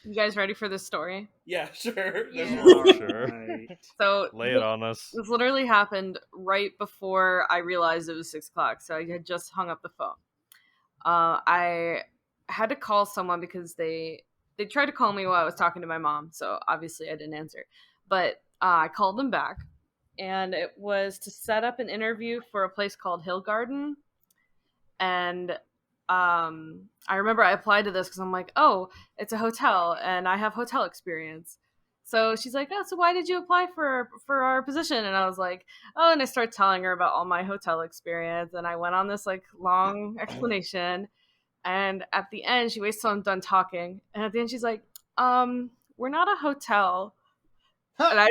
You guys ready for this story? Yeah, sure. Yeah. Sure. Right. So Lay it on us. this literally happened right before I realized it was 6 o'clock. So I had just hung up the phone. I had to call someone because they tried to call me while I was talking to my mom. So obviously I didn't answer. But I called them back, and it was to set up an interview for a place called Hill Garden. And I remember I applied to this because I'm like, oh, it's a hotel and I have hotel experience. So she's like, oh, so why did you apply for our position? And I was like, oh, and I started telling her about all my hotel experience, and I went on this like long explanation. And at the end, she waits till I'm done talking, and at the end, she's like, we're not a hotel. And I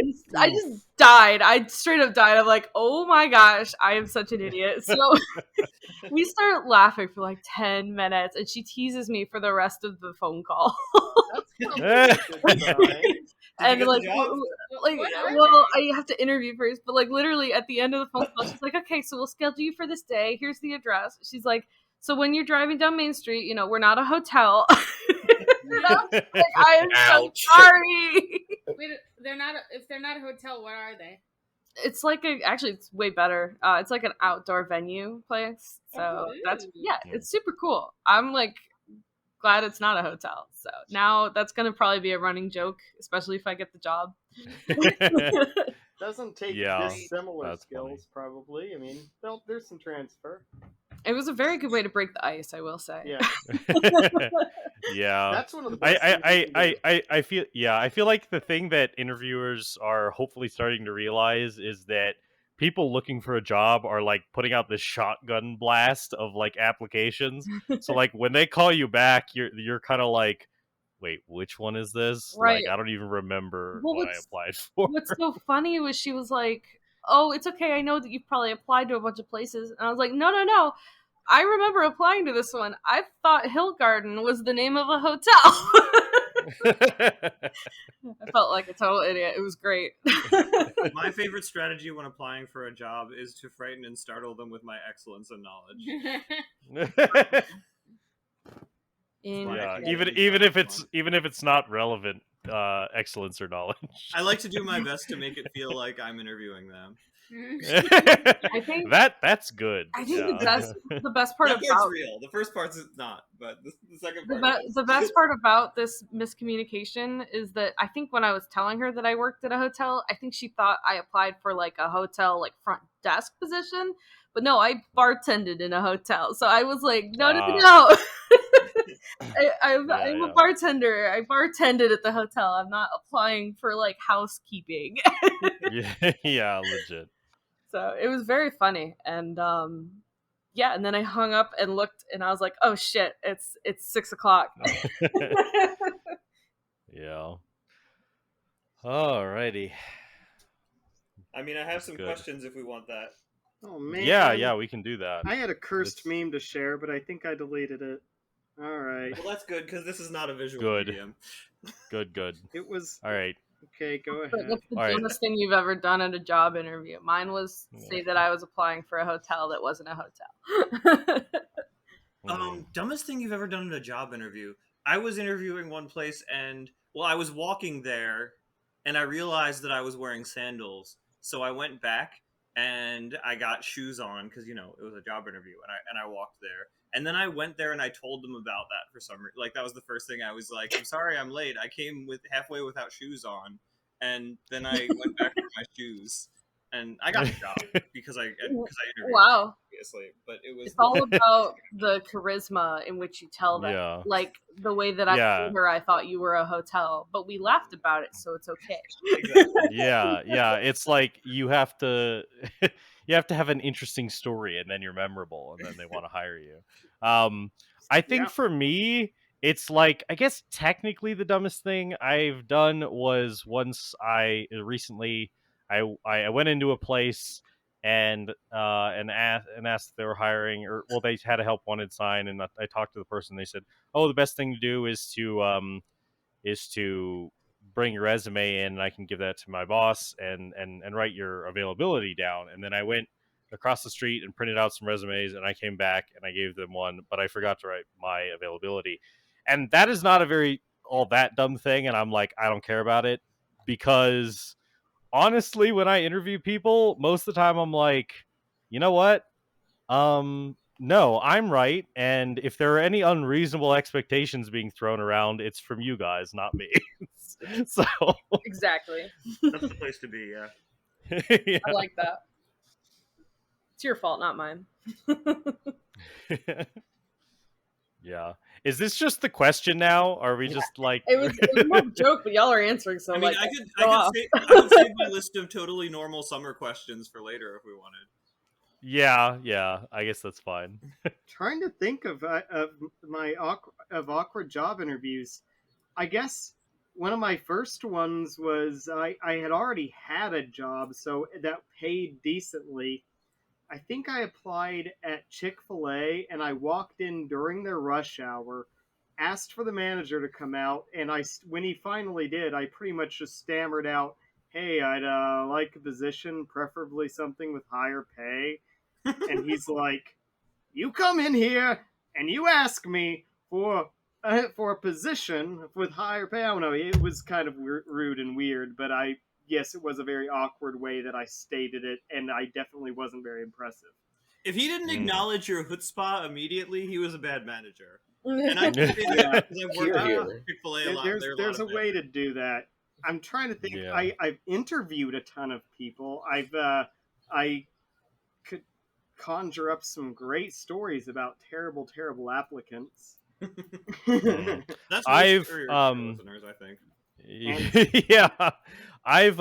just died. I straight up died. I'm like, oh my gosh, I am such an idiot. So we start laughing for like 10 minutes, and she teases me for the rest of the phone call. That's probably a good sign. And get like, the job? like, What are well, I have to interview first, but like literally at the end of the phone call, she's like, okay, so we'll schedule you for this day. Here's the address. She's like, so when you're driving down Main Street, you know, we're not a hotel. And I was like, I am so Ouch. sorry. Wait, they're not. If they're not a hotel, what are they? It's like actually, it's way better. It's like an outdoor venue place. So that's, yeah, it's super cool. I'm like glad it's not a hotel. So now that's going to probably be a running joke, especially if I get the job. Doesn't take Yeah, dissimilar that's skills, probably. I mean, there's some transfer. It was a very good way to break the ice, I will say. Yeah, Yeah. that's one of the best things you can do. I feel like the thing that interviewers are hopefully starting to realize is that people looking for a job are like putting out this shotgun blast of like applications. So like when they call you back, you're kind of like, wait, which one is this? Right. Like I don't even remember Well, what I applied for. what's so funny was she was like, oh, it's okay. I know that you've probably applied to a bunch of places. And I was like, no, no, no. I remember applying to this one. I thought Hill Garden was the name of a hotel. I felt like a total idiot. It was great. My favorite strategy when applying for a job is to frighten and startle them with my excellence and knowledge. Yeah, even if it's not relevant, excellence or knowledge. I like to do my best to make it feel like I'm interviewing them. I think that's good. I think Yeah. the best part That part's about real. The first part's not, but the second the, part. the best part about this miscommunication is that I think when I was telling her that I worked at a hotel, I think she thought I applied for like a hotel like front desk position, but no, I bartended in a hotel. So I was like, no, no, no. I'm a bartender. I bartended at the hotel. I'm not applying for like housekeeping. Yeah, legit. So it was very funny, and yeah, and then I hung up and looked, and I was like, "Oh shit, it's 6 o'clock." Yeah. Alrighty. I mean, I have some Good. questions if we want that. Oh man. Yeah, we can do that. I had a cursed meme to share, but I think I deleted it. All right. Well, that's good because this is not a visual Good. medium. Good. It was All right. okay. Go But ahead. what's the All right. dumbest thing you've ever done at a job interview? Mine was say that I was applying for a hotel that wasn't a hotel. Dumbest thing you've ever done in a job interview. I was interviewing one place and, well, I was walking there and I realized that I was wearing sandals. So I went back and I got shoes on because, you know, it was a job interview and I walked there. And then I went there and I told them about that for some reason. Like, that was the first thing I was like, I'm sorry I'm late. I came with halfway without shoes on. And then I went back with my shoes. And I got the job because I interviewed, Wow. obviously. But it was... It's all about the charisma in which you tell them. Yeah. Like the way that I told her I thought you were a hotel, but we laughed about it, so it's okay. Exactly. Yeah. It's like you have to have an interesting story, and then you're memorable, and then they want to hire you. I think for me, it's like, I guess technically the dumbest thing I've done was once I went into a place and asked if they were hiring, or well, they had a help wanted sign, and I talked to the person. They said, "Oh, the best thing to do is to bring your resume in, and I can give that to my boss and write your availability down." And then I went across the street and printed out some resumes, and I came back and I gave them one, but I forgot to write my availability. And that is not a very all that dumb thing, and I'm like, I don't care about it, because honestly, when I interview people, most of the time I'm like, you know what? No, I'm right, and if there are any unreasonable expectations being thrown around, it's from you guys, not me. So Exactly. That's the place to be. Yeah. yeah. I like that. It's your fault, not mine. Yeah. Is this just the question now? Or are we just like It was more of a joke, but y'all are answering, so I mean, like, I go off. could save my list of totally normal summer questions for later if we wanted. Yeah, I guess that's fine. Trying to think of my awkward job interviews. I guess one of my first ones was I had already had a job, so that paid decently. I think I applied at Chick-fil-A, and I walked in during their rush hour, asked for the manager to come out, and when he finally did, I pretty much just stammered out, "Hey, I'd like a position, preferably something with higher pay." And he's like, "You come in here and you ask me for a position with higher pay." I don't know. It was kind of rude and weird, but yes, it was a very awkward way that I stated it, and I definitely wasn't very impressive. If he didn't Mm. acknowledge your chutzpah immediately, he was a bad manager. And I I can say that because I've worked Here, at here. Chick-fil-A a lot. There's a way to do that. I'm trying to think. Yeah. I've interviewed a ton of people. I could conjure up some great stories about terrible, terrible applicants. Mm. That's I've, for your listeners, I think. Yeah. I've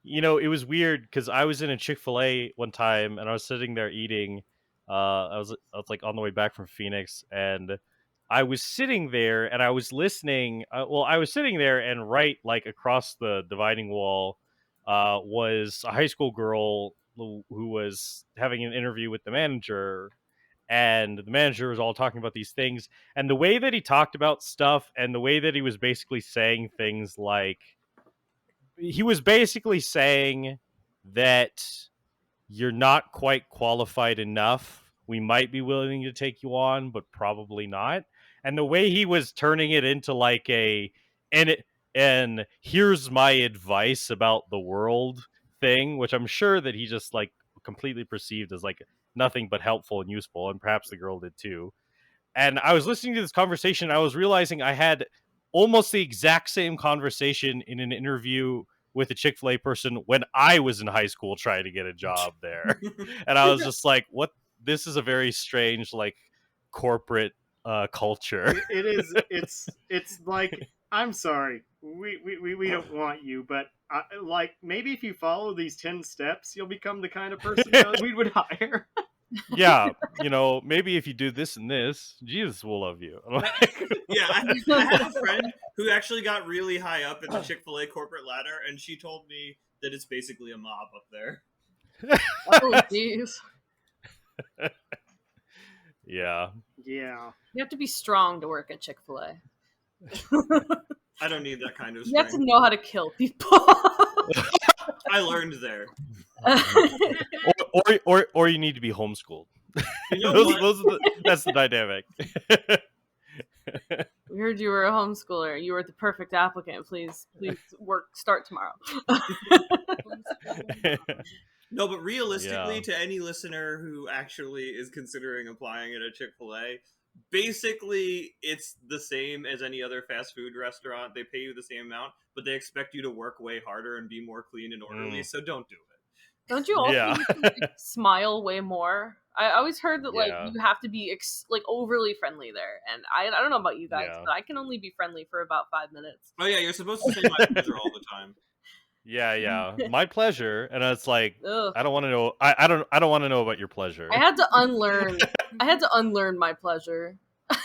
it was weird because I was in a Chick-fil-A one time and I was sitting there eating. I was like on the way back from Phoenix, and I was sitting there and I was listening. I was sitting there, and right like across the dividing wall was a high school girl who was having an interview with the manager, and the manager was all talking about these things, and the way that he talked about stuff, and the way that he was basically saying things like, he was basically saying that you're not quite qualified enough. We might be willing to take you on, but probably not. And the way he was turning it into like and here's my advice about the world thing, which I'm sure that he just like completely perceived as like nothing but helpful and useful, and perhaps the girl did too. And I was listening to this conversation, and I was realizing I had almost the exact same conversation in an interview with a Chick-fil-A person when I was in high school trying to get a job there. And I was just like, what? This is a very strange, like, corporate culture. It is. It's like, I'm sorry, we don't want you, but like maybe if you follow these 10 steps, you'll become the kind of person that we would hire. Yeah, maybe if you do this and this, Jesus will love you. Yeah, I had a friend who actually got really high up in the Chick-fil-A corporate ladder, and she told me that it's basically a mob up there. Oh, jeez. Yeah. Yeah. You have to be strong to work at Chick-fil-A. I don't need that kind of You have strength. to know how to kill people. I learned there. Or you need to be homeschooled. You know what? That's the dynamic. We heard you were a homeschooler. You were the perfect applicant. Please start tomorrow. No, but realistically, Yeah. to any listener who actually is considering applying at a Chick-fil-A, basically it's the same as any other fast food restaurant. They pay you the same amount, but they expect you to work way harder and be more clean and orderly, so don't do it. Don't you also Yeah. need to like, smile way more? I always heard that like Yeah. you have to be like overly friendly there, and I don't know about you guys, Yeah. but I can only be friendly for about 5 minutes. Oh yeah, you're supposed to say my pleasure all the time. Yeah. My pleasure. And it's like, Ugh. I don't want to know. I don't want to know about your pleasure. I had to unlearn. I had to unlearn my pleasure. I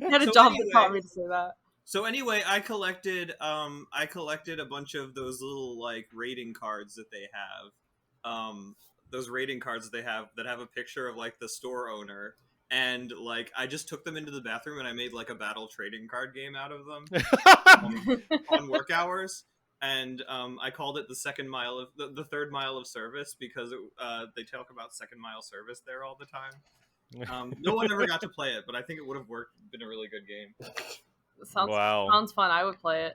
had a So job anyway- that taught me to say that. So anyway, I collected a bunch of those little like rating cards that they have. Those rating cards that they have that have a picture of like the store owner, and like I just took them into the bathroom and I made like a battle trading card game out of them on work hours. And I called it the third mile of service because they talk about second mile service there all the time. No one ever got to play it, but I think it would have been a really good game. Wow. Sounds fun. I would play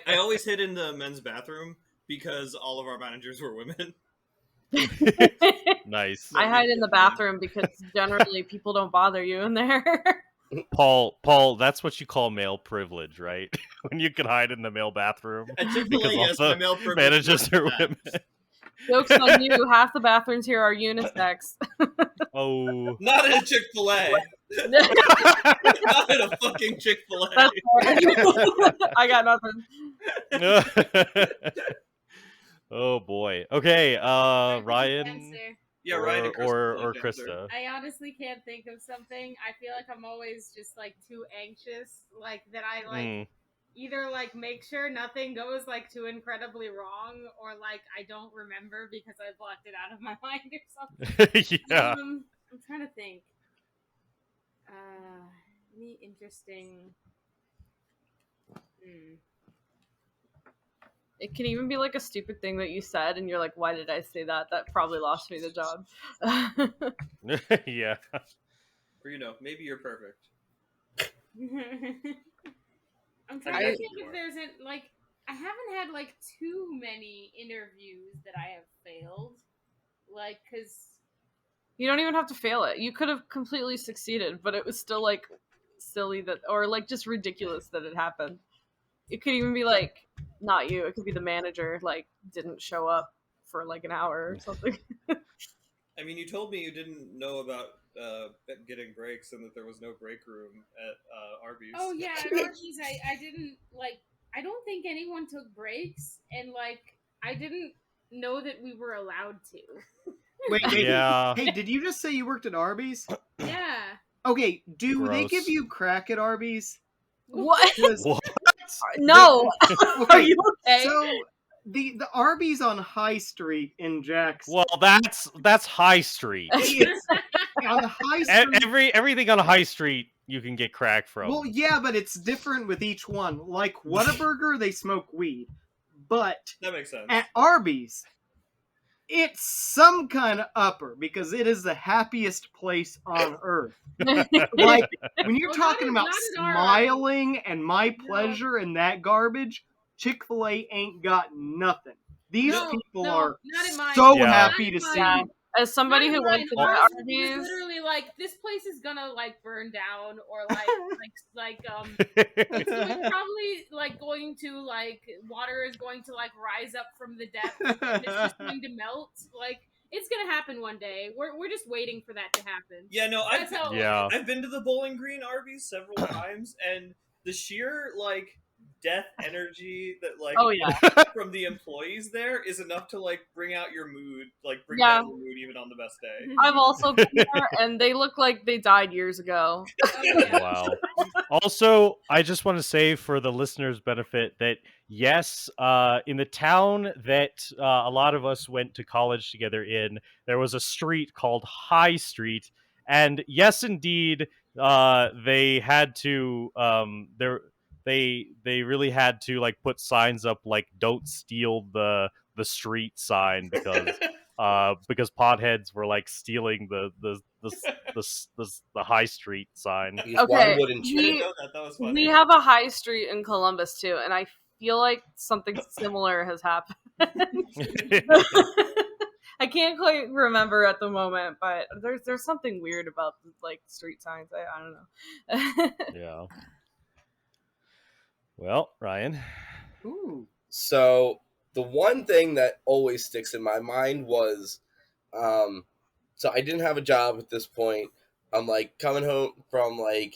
I always hid in the men's bathroom because all of our managers were women. it. Nice. I hide in the bathroom because generally people don't bother you in there. Paul, that's what you call male privilege, right? When you can hide in the male bathroom At Chick-fil-A, because all yes, my the male privilege managers are works women. best. Joke's on you. Half the bathrooms here are unisex. Oh. Not at a Chick-fil-A. That's Not at a fucking Chick-fil-A. fair. I got nothing. Oh boy. Okay, I can Ryan answer. Yeah, Ryan and Krista or both answered. Krista. I honestly can't think of something. I feel like I'm always just like too anxious, like that I like Hmm. either like make sure nothing goes like too incredibly wrong, or like I don't remember because I blocked it out of my mind or something. Yeah. I'm trying to think. Any interesting. It can even be like a stupid thing that you said, and you're like, "Why did I say that?" That probably lost me the job. Yeah. Or, maybe you're perfect. I'm trying to think if there's like I haven't had like too many interviews that I have failed, like because You don't even have to fail it. You could have completely succeeded, but it was still like silly that, or like just ridiculous that it happened. It could even be like not you. It could be the manager like didn't show up for like an hour or something. I mean, you told me you didn't know about getting breaks and that there was no break room at Arby's. oh yeah, at Arby's I didn't like I don't think anyone took breaks, and like I didn't know that we were allowed to. Wait. Yeah. Hey, did you just say you worked at Arby's? Yeah. Okay, do they Gross. give you crack at Arby's? What? 'Cause- What? No. Are Okay, you okay? so the Arby's on High Street in Jackson. Well, that's High Street. It's on the High Street. Everything on a High Street you can get crack from. Well, yeah, but it's different with each one. Like Whataburger, they smoke weed, but That makes sense. at Arby's, it's some kind of upper because it is the happiest place on earth. Like when you're Well, talking about not at our smiling and my pleasure and that garbage, Chick-fil-A ain't got nothing. These No, people no, are not in mine. so Yeah. happy Not to in see Yeah. you. As somebody who went to the Ours was Arby's, literally like this place is gonna like burn down, or it's probably like going to like water is going to like rise up from the depths and it's just going to melt. Like it's gonna happen one day. We're just waiting for that to happen. Yeah, no, That's how it Yeah. I've been to the Bowling Green Arby's several times, and the sheer like death energy that like oh yeah, from the employees there is enough to like bring out your mood, like bring Yeah. down your mood even on the best day. I've also been there, and they look like they died years ago. Oh, yeah. Wow. Also, I just want to say for the listeners' benefit that yes, in the town that a lot of us went to college together in, there was a street called High Street, and yes, indeed, they had to they really had to like put signs up like "Don't steal the street" sign because potheads were like stealing the High Street sign. Because Okay, why wouldn't you? I didn't we know that. That was funny. we have a high street in Columbus too, and I feel like something similar has happened. I can't quite remember at the moment, but there's something weird about like street signs. I don't know. Yeah. Well, Ryan. Ooh. So the one thing that always sticks in my mind was, so I didn't have a job at this point. I'm like coming home from like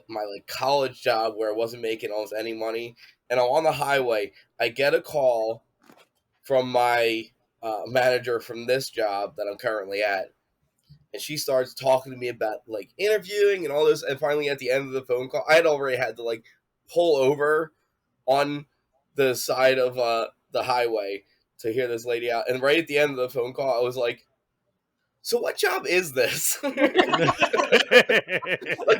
my like college job where I wasn't making almost any money, and I'm on the highway. I get a call from my manager from this job that I'm currently at, and she starts talking to me about like interviewing and all this. And finally, at the end of the phone call, I had already had to like pull over on the side of the highway to hear this lady out. And right at the end of the phone call, I was like, "So what job is this?" Like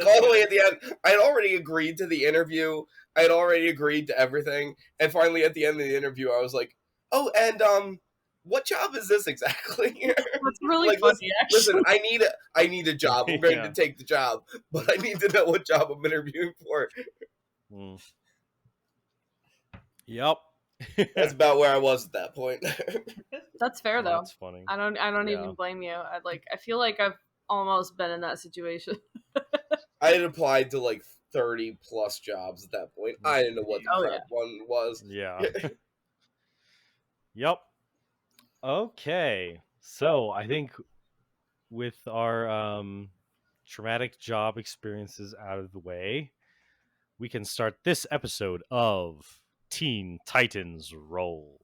all the way at the end, I had already agreed to the interview. I had already agreed to everything. And finally, at the end of the interview, I was like, "Oh, and what job is this exactly? That's really Like, funny, listen, actually. I need a job. I'm ready Yeah. to take the job, but I need to know what job I'm interviewing for. Mm. Yep. That's about where I was at that point. That's fair though. That's funny. I don't Yeah. even blame you. I feel like I've almost been in that situation. I had applied to like 30 plus jobs at that point. I didn't know what the Oh, correct one was. Yeah. Yep. Okay. So I think with our traumatic job experiences out of the way, we can start this episode of Teen Titans Roll.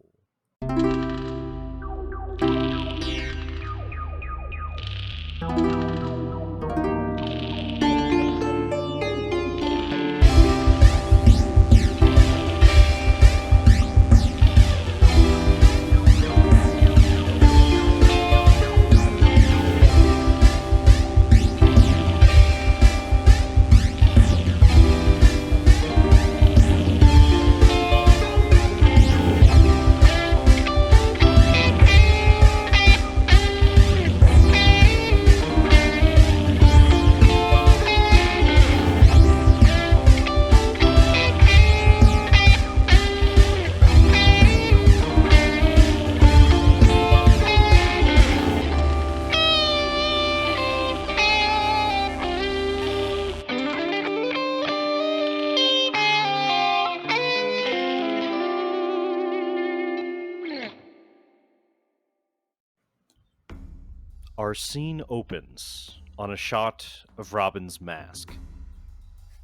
Our scene opens on a shot of Robin's mask.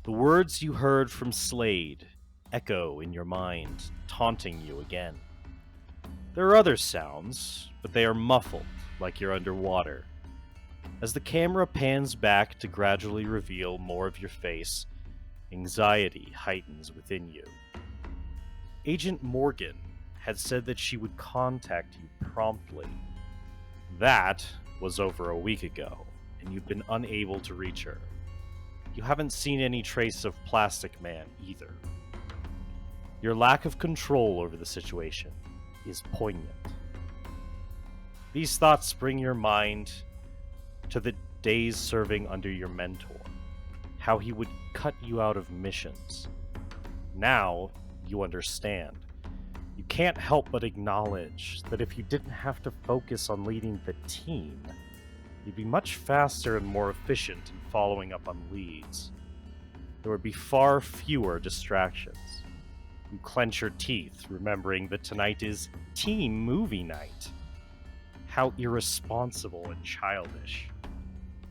The words you heard from Slade echo in your mind, taunting you again. There are other sounds, but they are muffled, like you're underwater. As the camera pans back to gradually reveal more of your face, anxiety heightens within you. Agent Morgan had said that she would contact you promptly. That was over a week ago, and you've been unable to reach her. You haven't seen any trace of Plastic Man either. Your lack of control over the situation is poignant. These thoughts bring your mind to the days serving under your mentor, how he would cut you out of missions. Now you understand. You can't help but acknowledge that if you didn't have to focus on leading the team, you'd be much faster and more efficient in following up on leads. There would be far fewer distractions. You clench your teeth, remembering that tonight is team movie night. How irresponsible and childish.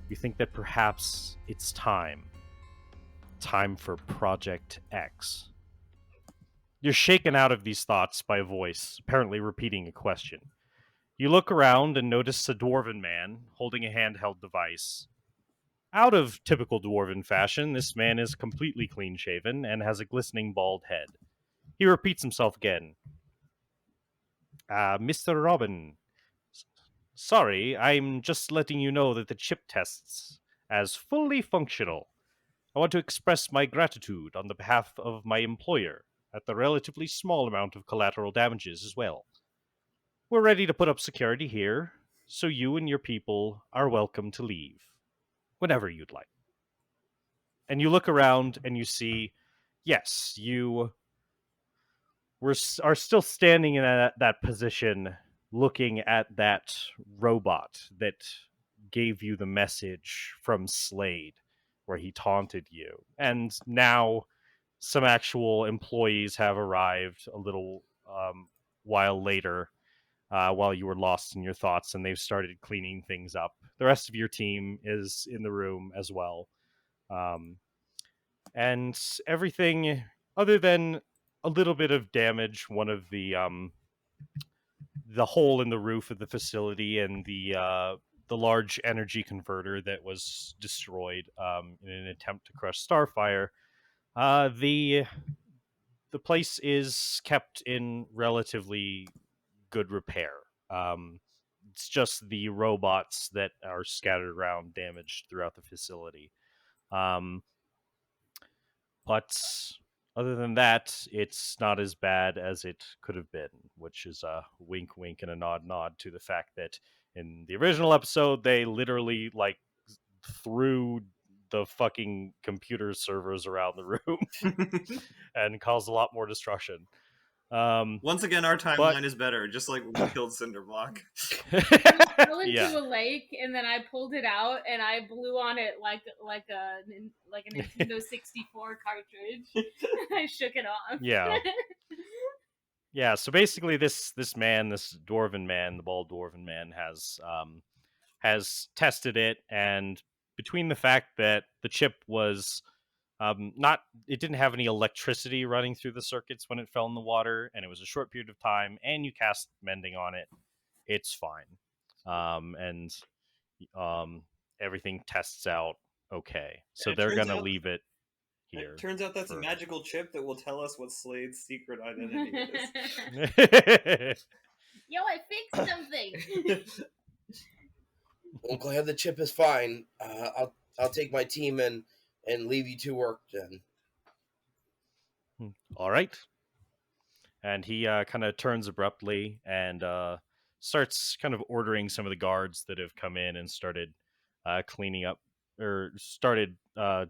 You think that perhaps it's time. Time for Project X. You're shaken out of these thoughts by a voice, apparently repeating a question. You look around and notice a dwarven man holding a handheld device. Out of typical dwarven fashion, this man is completely clean-shaven and has a glistening bald head. He repeats himself again. Mr. Robin, sorry, I'm just letting you know that the chip tests as fully functional. I want to express my gratitude on the behalf of my employer at the relatively small amount of collateral damages as well. We're ready to put up security here, so you and your people are welcome to leave whenever you'd like. And you look around and you see, yes, you are still standing in that position, looking at that robot that gave you the message from Slade, where he taunted you. And now some actual employees have arrived a little while later, while you were lost in your thoughts, and they've started cleaning things up. The rest of your team is in the room as well. And everything, other than a little bit of damage, one of the hole in the roof of the facility and the large energy converter that was destroyed in an attempt to crush Starfire, the place is kept in relatively good repair. It's just the robots that are scattered around, damaged throughout the facility. But Other than that, it's not as bad as it could have been, which is a wink, wink, and a nod, nod to the fact that in the original episode, they literally like threw the fucking computer servers around the room and caused a lot more destruction. Once again, our But timeline is better, just like when we killed Cinderblock. It fell into yeah, a lake, and then I pulled it out, and I blew on it like a Nintendo 64 cartridge. I shook it off. yeah, yeah. So basically, this man, this dwarven man, the bald dwarven man, has tested it, and between the fact that the chip was not, it didn't have any electricity running through the circuits when it fell in the water, and it was a short period of time, and you cast mending on it, it's fine. And everything tests out okay. So It they're turns gonna out leave it here. It turns out that's a magical chip that will tell us what Slade's secret identity is. Yo, I fixed something. I'm glad the chip is fine. I'll take my team and leave you to work then. All right. And he kind of turns abruptly and starts kind of ordering some of the guards that have come in and started cleaning up, or started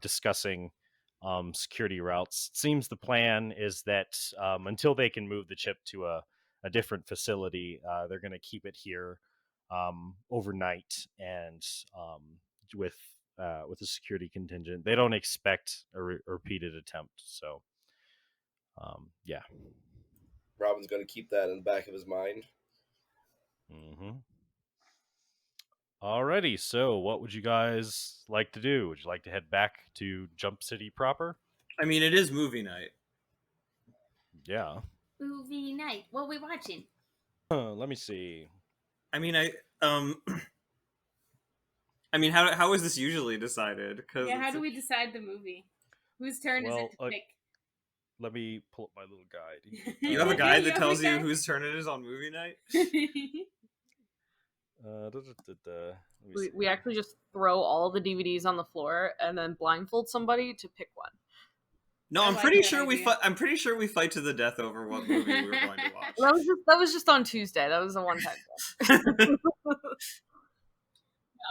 discussing security routes. It seems the plan is that until they can move the chip to a different facility, they're going to keep it here overnight, and with a security contingent. They don't expect a repeated attempt. So, yeah. Robin's going to keep that in the back of his mind. Mm-hmm. Alrighty, so what would you guys like to do? Would you like to head back to Jump City proper? I mean, it is movie night. Yeah. Movie night. What are we watching? Let me see. I mean, how is this usually decided? Cause how do we decide the movie? Whose turn is it to pick? Let me pull up my little guide. You have a guide that tells you whose turn it is on movie night? We actually just throw all the DVDs on the floor and then blindfold somebody to pick one. No, I'm pretty sure we fight. I'm pretty sure we fight to the death over what movie we were going to watch. That was just on Tuesday. That was a one-time thing.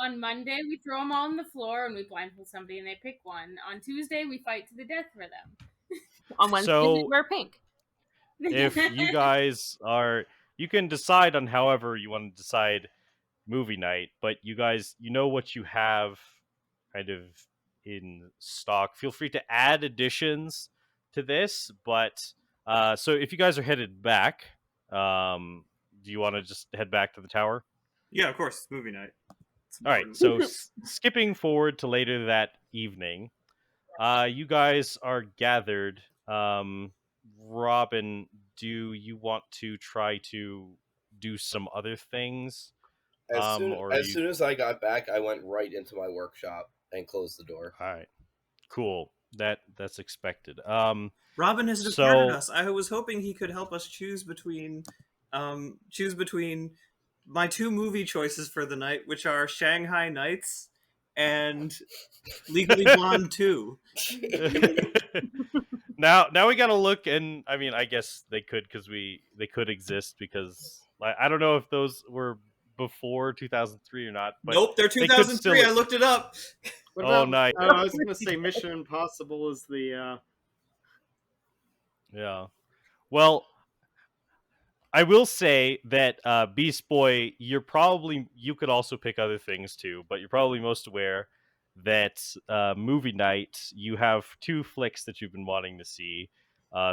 On Monday, we throw them all on the floor and we blindfold somebody and they pick one. On Tuesday, we fight to the death for them. On Wednesday, we wear pink. If you guys are, you can decide on however you want to decide movie night, but you guys, you know what you have kind of in stock. Feel free to add additions to this, but so if you guys are headed back, do you want to just head back to the tower? Yeah, of course, movie night. All right, so skipping forward to later that evening, you guys are gathered. Robin, do you want to try to do some other things? As soon as I got back, I went right into my workshop and closed the door. All right, cool. That's expected. Robin has departed us. I was hoping he could help us choose between my two movie choices for the night, which are Shanghai Nights and Legally Blonde 2. Now we gotta look, and I mean, I guess they could exist because I don't know if those were before 2003 or not. But nope, they're 2003. I looked it up. What about, nice. I was going to say Mission Impossible is the. Yeah. Well, I will say that Beast Boy, you could also pick other things too, but you're probably most aware that movie night, you have two flicks that you've been wanting to see.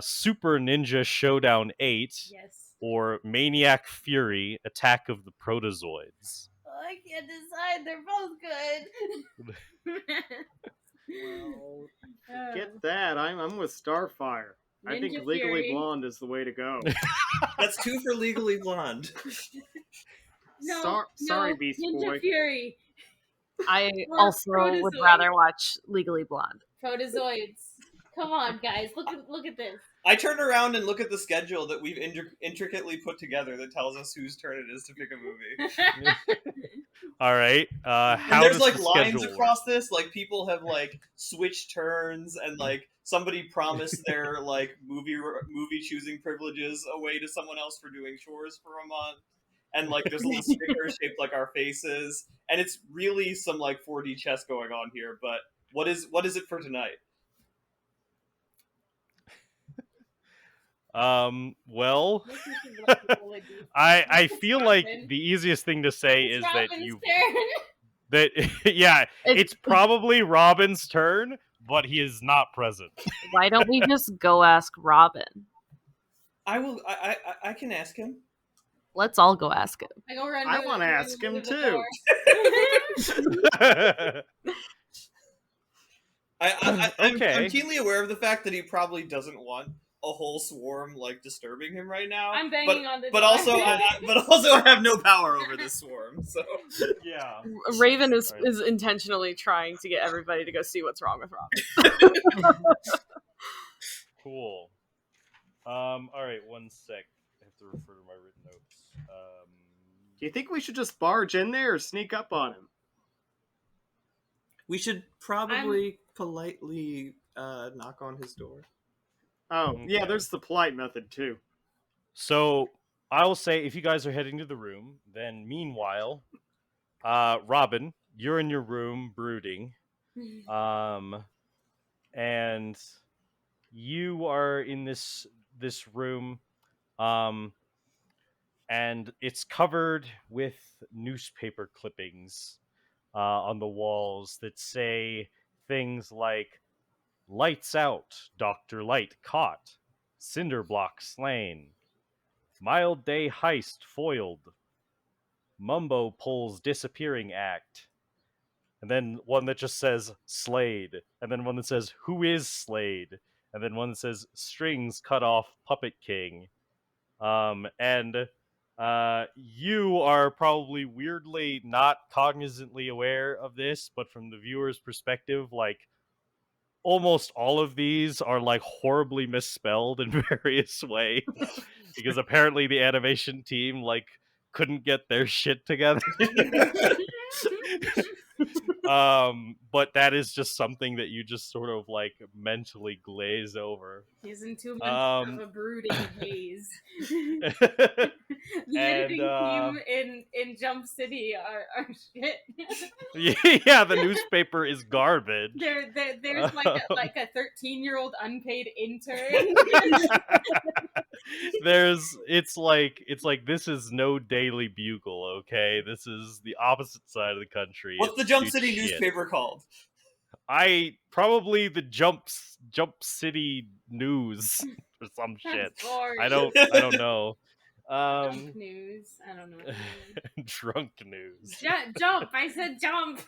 Super Ninja Showdown 8, yes, or Maniac Fury, Attack of the Protozoids. I can't decide. They're both good. Well, get that. I'm with Starfire. Ninja I think Legally Fury. Blonde is the way to go. That's 2 for Legally Blonde. Sorry, Beast Ninja Boy. Fury. I Or also Protozoids. would rather watch Legally Blonde. Protozoids. Come on, guys. Look at this. I turn around and look at the schedule that we've intricately put together that tells us whose turn it is to pick a movie. All right. And How there's does like the lines schedule across this, like people have like switched turns and like somebody promised their like movie choosing privileges away to someone else for doing chores for a month, and like there's little stickers shaped like our faces, and it's really some like 4D chess going on here. But what is it for tonight? Well, This is like a bullet beef. I It's feel like Robin. the easiest thing to say It's is that Robin's you turn. that yeah, It's- it's probably Robin's turn, but he is not present. Why don't we just go ask Robin? I will. I can ask him. Let's all go ask him. I go run. I wanna ask him to the too. door. I'm Okay. keenly aware of the fact that he probably doesn't want a whole swarm like disturbing him right now. I'm banging on the but door. also, I have no power over this swarm. So Yeah. Raven is Right. is intentionally trying to get everybody to go see what's wrong with Robin. Cool. All right, 1 sec. I have to refer to my written notes. Do you think we should just barge in there or sneak up on him? we should probably politely knock on his door. Oh, yeah, Okay. there's the polite method too. So I will say, if you guys are heading to the room, then meanwhile, Robin, you're in your room brooding, and you are in this room, and it's covered with newspaper clippings on the walls that say things like "Lights out, Dr. Light caught, Cinder block slain, Mild day heist foiled, Mumbo pulls disappearing act," and then one that just says Slade, and then one that says "Who is Slade?" and then one that says "Strings cut off Puppet King." And you are probably weirdly not cognizantly aware of this, but from the viewer's perspective, like almost all of these are like horribly misspelled in various ways because apparently the animation team like couldn't get their shit together. But that is just something that you just sort of like mentally glaze over. He's in 2 months of a brooding haze. The editing team in Jump City are shit. Yeah, the newspaper is garbage. There's like a 13-year-old unpaid intern. It's like this is no Daily Bugle, okay? This is the opposite side of the country. What's the Jump City newspaper called? Probably the Jump City News or some shit. Boring. I don't know. Jump news. I don't know. Drunk news. Jump. I said jump.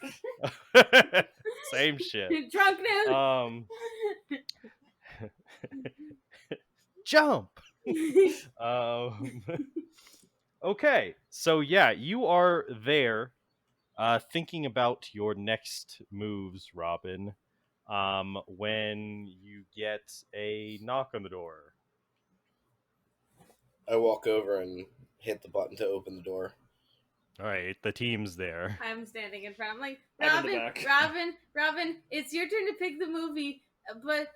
Same shit. Drunk news. Jump. Okay, so yeah, you are there thinking about your next moves, Robin, when you get a knock on the door. I walk over and hit the button to open the door. All right, the team's there. I'm standing in front. I'm like, I'm in the back. Robin, it's your turn to pick the movie, but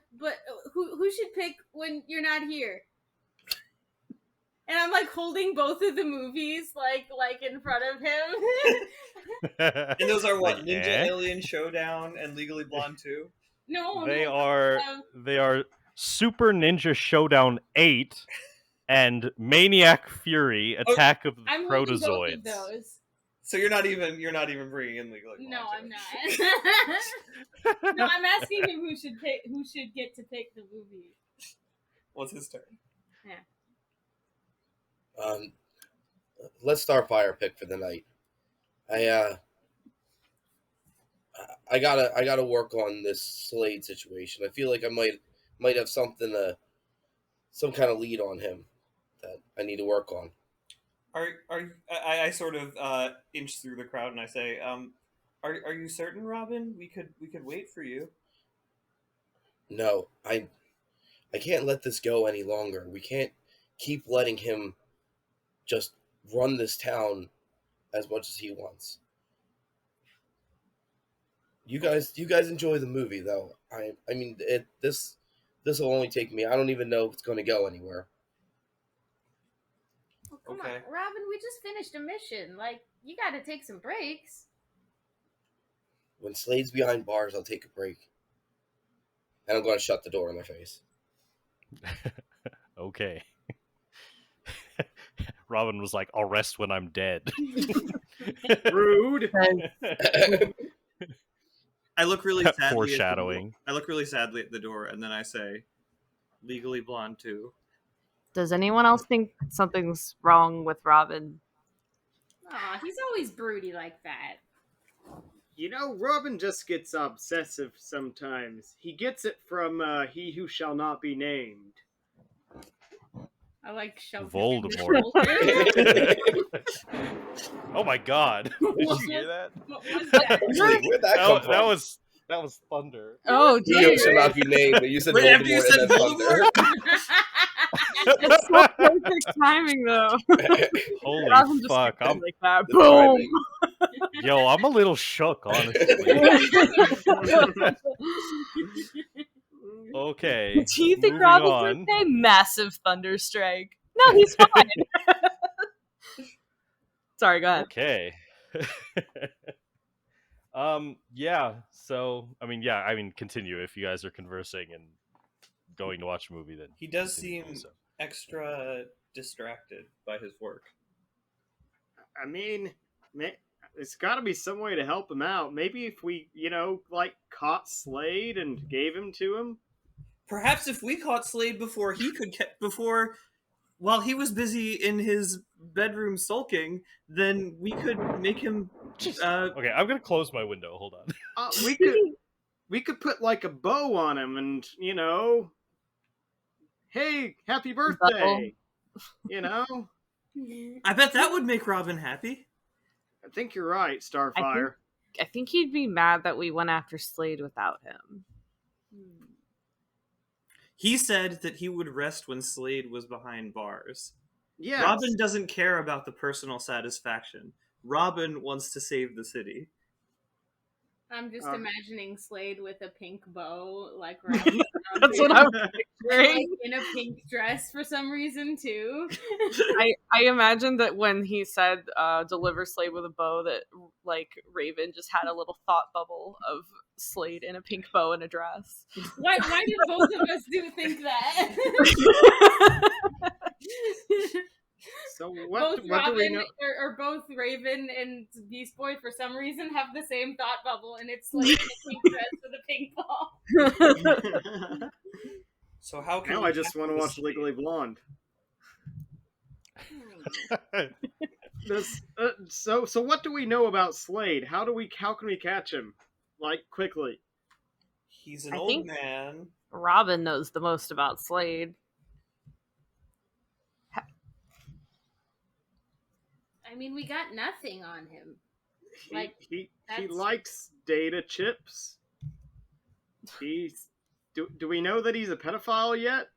who should pick when you're not here? And I'm like holding both of the movies like in front of him. And those are what? Like, Ninja eh? Alien Showdown and Legally Blonde 2? No, They no, are Super Ninja Showdown 8 and Maniac Fury Attack of the I'm holding both of Protozoids. those. So you're not even bringing in Legally Blonde. No, 2. I'm not. No, I'm asking him who should get to pick the movie. What's his turn? Let's start fire pick for the night. I gotta work on this Slade situation. I feel like I might have some kind of lead on him that I need to work on. I sort of inch through the crowd and I say, are you certain, Robin? We could wait for you. No, I can't let this go any longer. We can't keep letting him just run this town as much as he wants. You guys enjoy the movie though. I mean this This will only take me. I don't even know if it's going to go anywhere. Oh, come Okay. on, Robin. We just finished a mission. Like, you got to take some breaks. When Slade's behind bars, I'll take a break. And I'm going to shut the door in their face. Okay. Robin was like, "I'll rest when I'm dead." Rude. I look really sadly. Foreshadowing. I look really sadly at the door, and then I say, "Legally Blonde 2." Does anyone else think something's wrong with Robin? Aw, he's always broody like that. You know, Robin just gets obsessive sometimes. He gets it from He Who Shall Not Be Named. I like shove Voldemort. Oh my god! Did you hear that? What was that? Where'd that come from? That was thunder. Oh, He who shall not be named, but you said Wait, Voldemort after you said and then thunder. It's so perfect timing, though. Holy Robin just fuck! keeps it like that. The Boom. timing. Yo, I'm a little shook, honestly. Okay. Do you think moving Robin's on. okay? Massive thunder strike. No, he's fine. Sorry, go ahead. Okay. Yeah. So, continue if you guys are conversing and going to watch a movie. Then He does continue to seem do so. extra distracted by his work. I mean, it's got to be some way to help him out. Maybe if we, caught Slade and gave him to him. Perhaps if we caught Slade while he was busy in his bedroom sulking, then we could make him. Okay, I'm gonna close my window. Hold on. We could put like a bow on him, and hey, happy birthday! I bet that would make Robin happy. I think you're right, Starfire. I think he'd be mad that we went after Slade without him. He said that he would rest when Slade was behind bars. Yeah. Robin doesn't care about the personal satisfaction. Robin wants to save the city. I'm just imagining Slade with a pink bow, like wrapped around That's him, what I'm like picturing. in a pink dress for some reason too. I imagine that when he said deliver Slade with a bow, that like Raven just had a little thought bubble of Slade in a pink bow and a dress. Why did both of us think that? So Both what do we Robin know? or both Raven and Beast Boy for some reason have the same thought bubble, and it's Slade in a pink dress with a pink ball. So how can Now we I just want to tackle watch this Legally Blonde. So what do we know about Slade? How can we catch him? Like quickly. He's an I old think- man. Robin knows the most about Slade. I mean, we got nothing on him. Like, He that's- likes data chips. Do we know that he's a pedophile yet?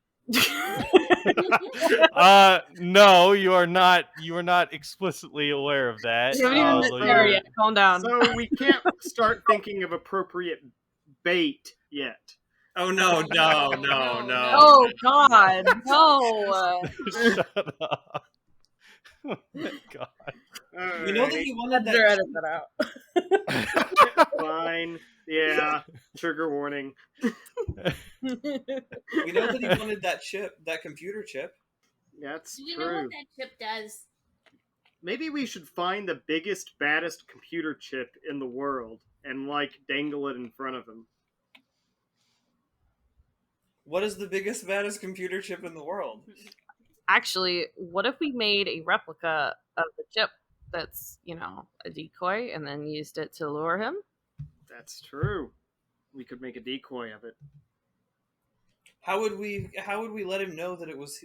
No, you are not. You are not explicitly aware of that. You haven't even although been there you're- yet. Calm down. So we can't start thinking of appropriate bait yet. Oh no. Oh God, no! Shut up. Oh my god. We know that he wanted Better that. edit that out. Fine. Yeah. Trigger warning. We know that he wanted that chip, that computer chip. That's do you know true. what that chip does? Maybe we should find the biggest, baddest computer chip in the world and dangle it in front of him. What is the biggest, baddest computer chip in the world? Actually, what if we made a replica of the chip that's, a decoy and then used it to lure him? That's true. We could make a decoy of it. How would we let him know that it was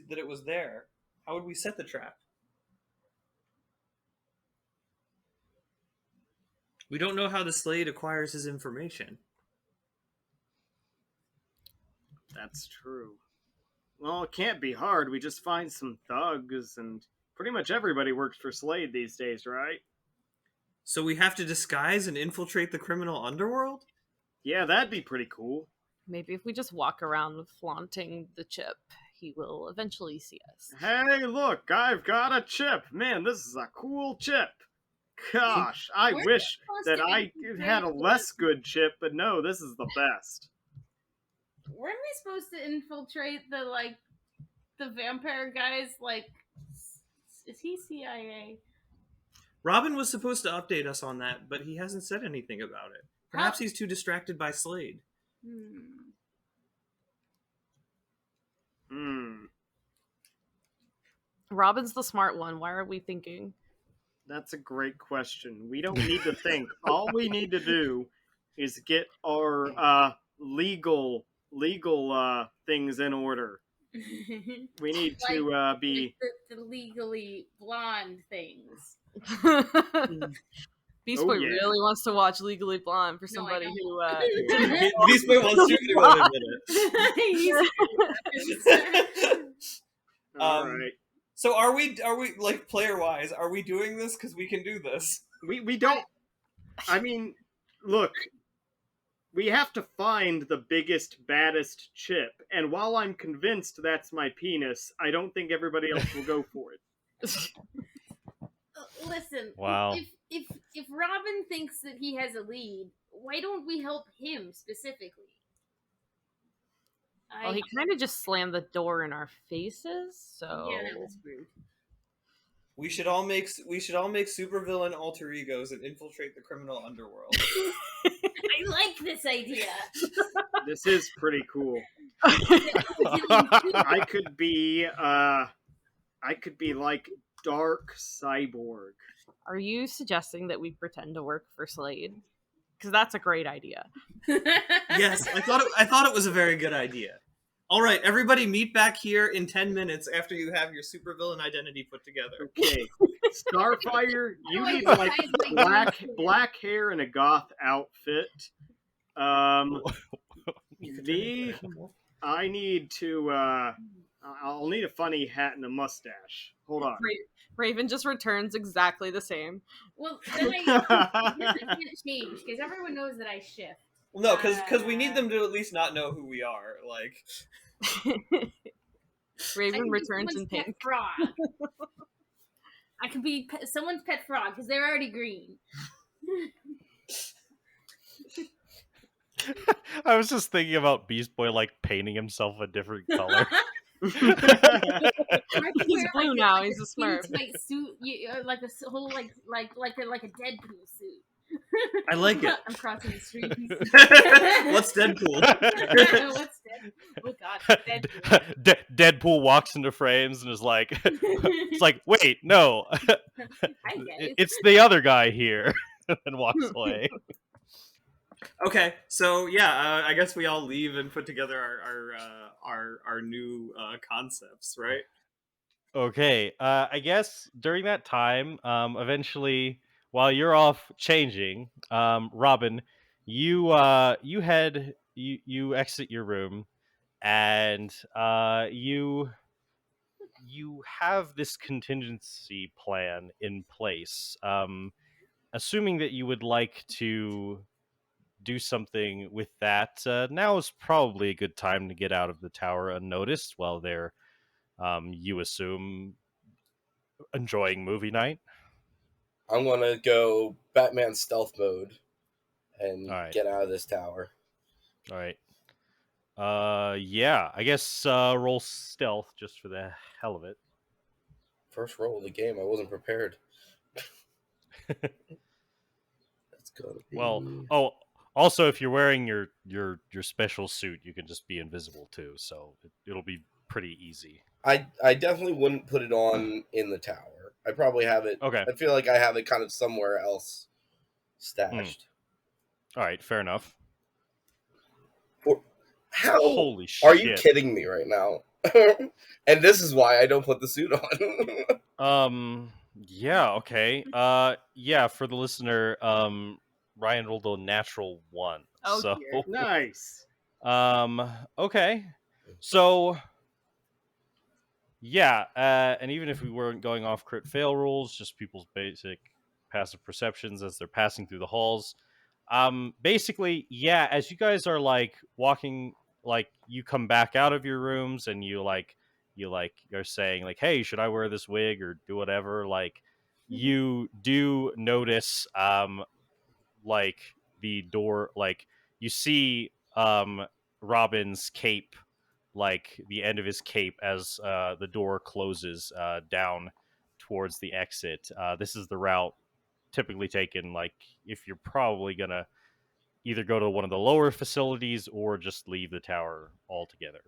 there? How would we set the trap? We don't know how the Slade acquires his information. That's true. Well, it can't be hard. We just find some thugs, and pretty much everybody works for Slade these days, right? So we have to disguise and infiltrate the criminal underworld? Yeah, that'd be pretty cool. Maybe if we just walk around flaunting the chip, he will eventually see us. Hey, look, I've got a chip. Man, this is a cool chip. Gosh, I Weren't wish supposed that to I had a less good chip, but no, this is the best. Weren't we supposed to infiltrate the vampire guys? Like, is he CIA? Robin was supposed to update us on that, but he hasn't said anything about it. Perhaps he's too distracted by Slade. Robin's the smart one. Why are we thinking? That's a great question. We don't need to think. All we need to do is get our legal things in order. We need to be the legally blonde things. Beast Oh, Boy yeah. really wants to watch Legally Blonde for No, I somebody don't. who. Beast Boy wants to, he won't admit it. all right. So are we like player wise? Are we doing this because we can do this? We don't. I mean, look. We have to find the biggest, baddest chip, and while I'm convinced that's my penis, I don't think everybody else will go for it. Listen, Wow. if Robin thinks that he has a lead, why don't we help him specifically? Well, he kind of just slammed the door in our faces, so. Yeah, that was rude. We should all make supervillain alter egos and infiltrate the criminal underworld. I like this idea. This is pretty cool. I could be like Dark Cyborg. Are you suggesting that we pretend to work for Slade? Because that's a great idea. Yes, I thought it was a very good idea. All right, everybody meet back here in 10 minutes after you have your supervillain identity put together. Okay. Starfire, you need like black hair and a goth outfit. Me, I need to I'll need a funny hat and a mustache. Hold on. Raven just returns exactly the same. Well, then I can't change because everyone knows that I shift. Well, no, because we need them to at least not know who we are. Like, Raven returns in pink. Pet frog. I could be someone's pet frog because they're already green. I was just thinking about Beast Boy like painting himself a different color. He's blue now. He's a Smurf. Tight suit, like a whole like a Deadpool suit. I like it. I'm crossing the street. What's Deadpool? What's Deadpool? Oh God, Deadpool. Deadpool walks into frames and is like, "It's like, wait, no, it's the other guy here," and walks away. Okay, so yeah, I guess we all leave and put together our new concepts, right? Okay, I guess during that time, eventually, while you're off changing, Robin, you exit your room, and you have this contingency plan in place. Assuming that you would like to do something with that, now is probably a good time to get out of the tower unnoticed while they're, you assume, enjoying movie night. I'm gonna go Batman stealth mode and All right. get out of this tower. All right. Yeah, I guess roll stealth just for the hell of it. First roll of the game, I wasn't prepared. That's gonna be... Well, also if you're wearing your special suit, you can just be invisible too, so it'll be pretty easy. I definitely wouldn't put it on in the tower. I probably have it. Okay. I feel like I have it kind of somewhere else stashed. All right, fair enough. How? Holy shit! Are you kidding me right now? And this is why I don't put the suit on. Yeah. Okay. Yeah. For the listener, Ryan rolled a natural 1. Oh, so dear. Nice. Okay. So yeah, and even if we weren't going off crit fail rules, just people's basic passive perceptions as they're passing through the halls, Basically, yeah, as you guys are like walking, like you come back out of your rooms and you're saying like, hey, should I wear this wig or do whatever, like you do notice like the door, like you see Robin's cape, like the end of his cape as the door closes down towards the exit. This is the route typically taken, like if you're probably gonna either go to one of the lower facilities or just leave the tower altogether.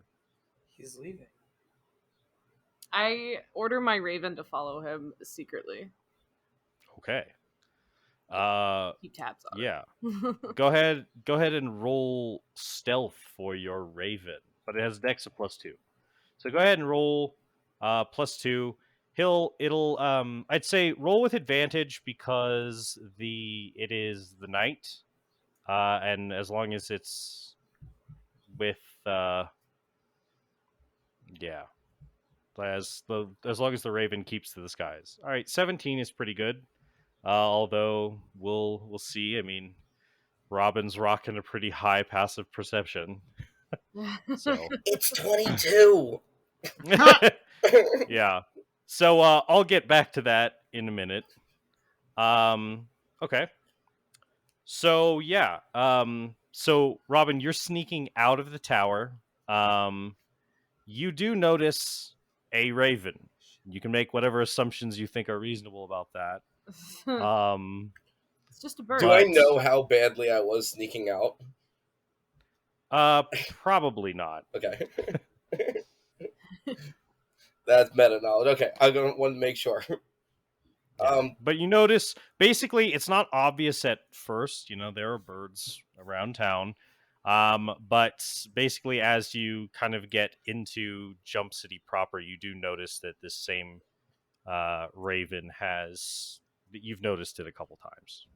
He's leaving. I order my raven to follow him secretly. Okay. Keep tabs on Yeah. it. Go ahead and roll stealth for your raven, but it has dex of +2. So go ahead and roll +2. It'll I'd say roll with advantage because it is the night. And as long as it's with yeah, as long as the raven keeps to the skies. All right, 17 is pretty good. Although we'll see. I mean, Robin's rocking a pretty high passive perception. So It's 22. yeah. So I'll get back to that in a minute. Okay. So yeah. So Robin, you're sneaking out of the tower. You do notice a raven. You can make whatever assumptions you think are reasonable about that. It's just a bird. Do I know how badly I was sneaking out? Probably not. Okay. That's meta knowledge. Okay, I want to make sure. Yeah. But you notice, basically, it's not obvious at first. You know, there are birds around town. But basically, as you kind of get into Jump City proper, you do notice that this same raven you've noticed it a couple times.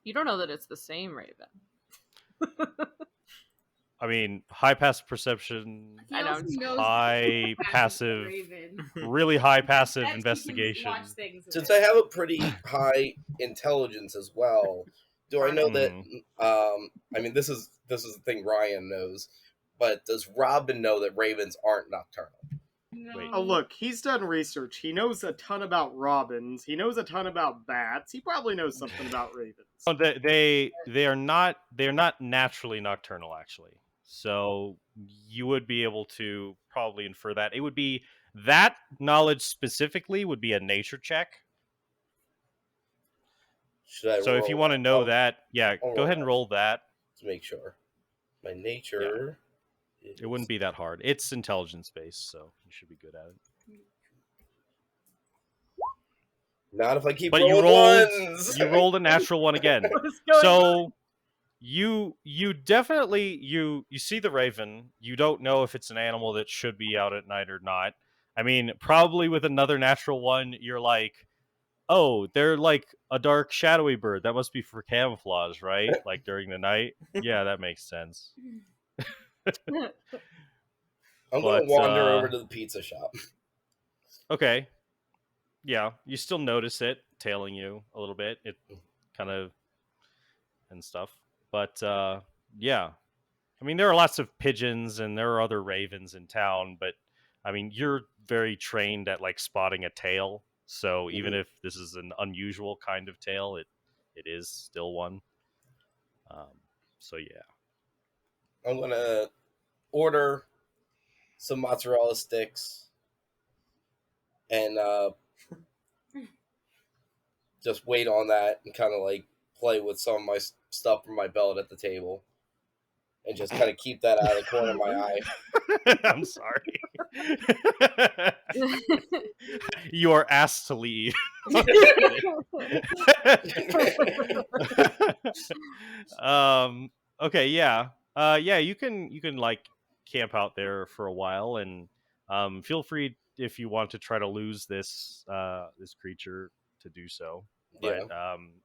You don't know that it's the same raven. I mean, high passive perception, He I know, also it's knows high that passive, Raven. really high passive That's investigation. watch things with Since it. I have a pretty high intelligence as well, do I know that? I mean, this is the thing Ryan knows, but does Robin know that ravens aren't nocturnal? No. Wait. Oh, look, he's done research. He knows a ton about robins. He knows a ton about bats. He probably knows something about ravens. Oh, they're not naturally nocturnal, actually. So you would be able to probably infer that. It would be that knowledge specifically would be a nature check. Should I? So if you want to know that, yeah, I'll go ahead and roll that. to make sure. My nature. It wouldn't be that hard. It's intelligence based, so you should be good at it. Not if I keep But rolling ones. you rolled a natural one again. What is going on? So you definitely you see the raven. You don't know if it's an animal that should be out at night or not. I mean, probably with another natural one, you're like, oh, they're like a dark shadowy bird. That must be for camouflage, right? Like during the night. Yeah, that makes sense. I'm going to wander over to the pizza shop. Okay. Yeah, you still notice it tailing you a little bit. It kind of and stuff. But yeah. I mean, there are lots of pigeons and there are other ravens in town, but I mean, you're very trained at like spotting a tail. So even if this is an unusual kind of tail, it is still one. So yeah. I'm going to order some mozzarella sticks and just wait on that and kind of like play with some of my stuff from my belt at the table and just kind of keep that out of the corner of my eye. I'm sorry. You are asked to leave. Okay, yeah. Yeah, you can like camp out there for a while and feel free if you want to try to lose this creature to do so. But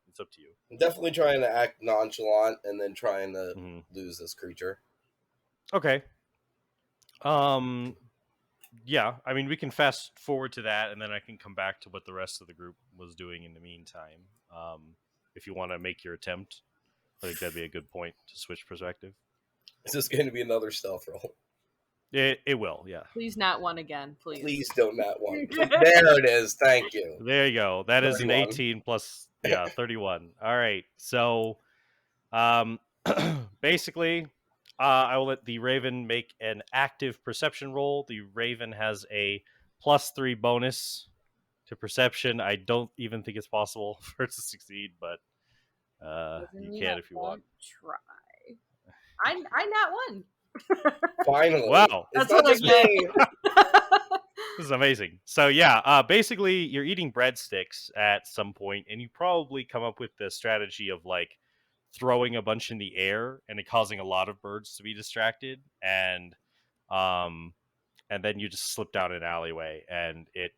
it's up to you. I'm definitely trying to act nonchalant and then trying to lose this creature. Okay. Yeah, I mean, we can fast forward to that, and then I can come back to what the rest of the group was doing in the meantime. if you want to make your attempt. I think that'd be a good point to switch perspective. Is this going to be another stealth roll? It will, yeah. Please not one again, please. Please don't not one. There it is. Thank you. There you go. That is 31. an 18 plus 31. All right. So basically, I will let the Raven make an active perception roll. The Raven has a +3 bonus to perception. I don't even think it's possible for it to succeed, but you can if you want. Try. I not one. Finally. Wow. It's That's not what I just get. me. This is amazing. So yeah, basically you're eating breadsticks at some point, and you probably come up with the strategy of like throwing a bunch in the air and it causing a lot of birds to be distracted, and then you just slip down an alleyway and it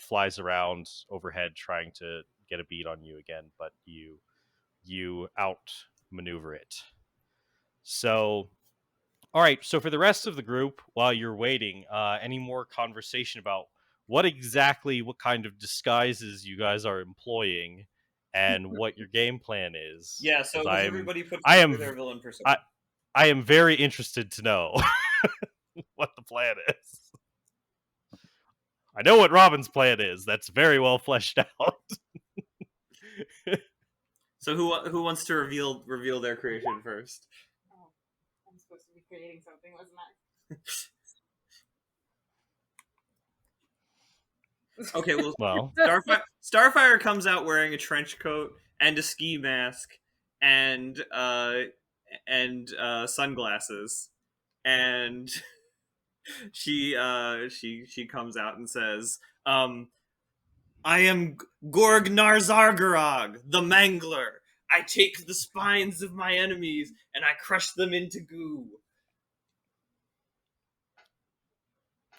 flies around overhead trying to get a beat on you again, but you outmaneuver it. So all right, so for the rest of the group, while you're waiting, any more conversation about what kind of disguises you guys are employing and what your game plan is? Yeah, so 'Cause has everybody put I together am- their villain persona? I am very interested to know what the plan is. I know what Robin's plan is. That's very well fleshed out. So who wants to reveal their creation first? I'm supposed to be creating something, wasn't I? Okay, well, Well, Starfire comes out wearing a trench coat and a ski mask and sunglasses, and she comes out and says, "I am Gorg Narzargarog, the Mangler. I take the spines of my enemies and I crush them into goo."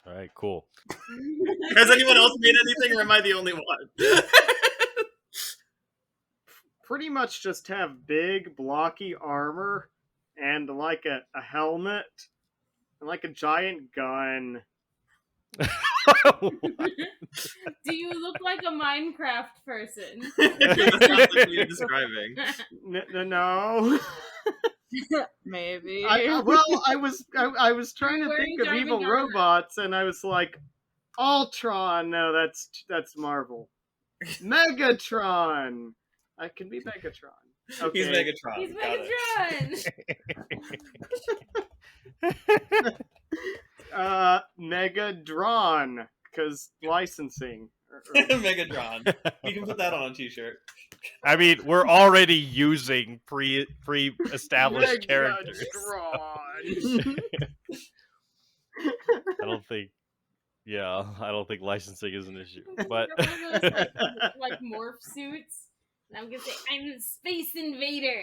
all right, cool. Has anyone else made anything, or am I the only one? Pretty much just have big, blocky armor and like a helmet and like a giant gun. Do you look like a Minecraft person? That's not what you're describing. No. Maybe. I was trying You're to wearing think of Darwin evil armor. robots, and I was like, Ultron. No, that's Marvel. Megatron. I can be Megatron. Okay. He's Megatron. He's Got it. Megatron. Megadron, because licensing. Megatron. You can put that on a t-shirt. I mean, we're already using pre-established characters. Megatron. I don't think licensing is an issue. But One of those, like morph suits. And I'm gonna say I'm a space invader.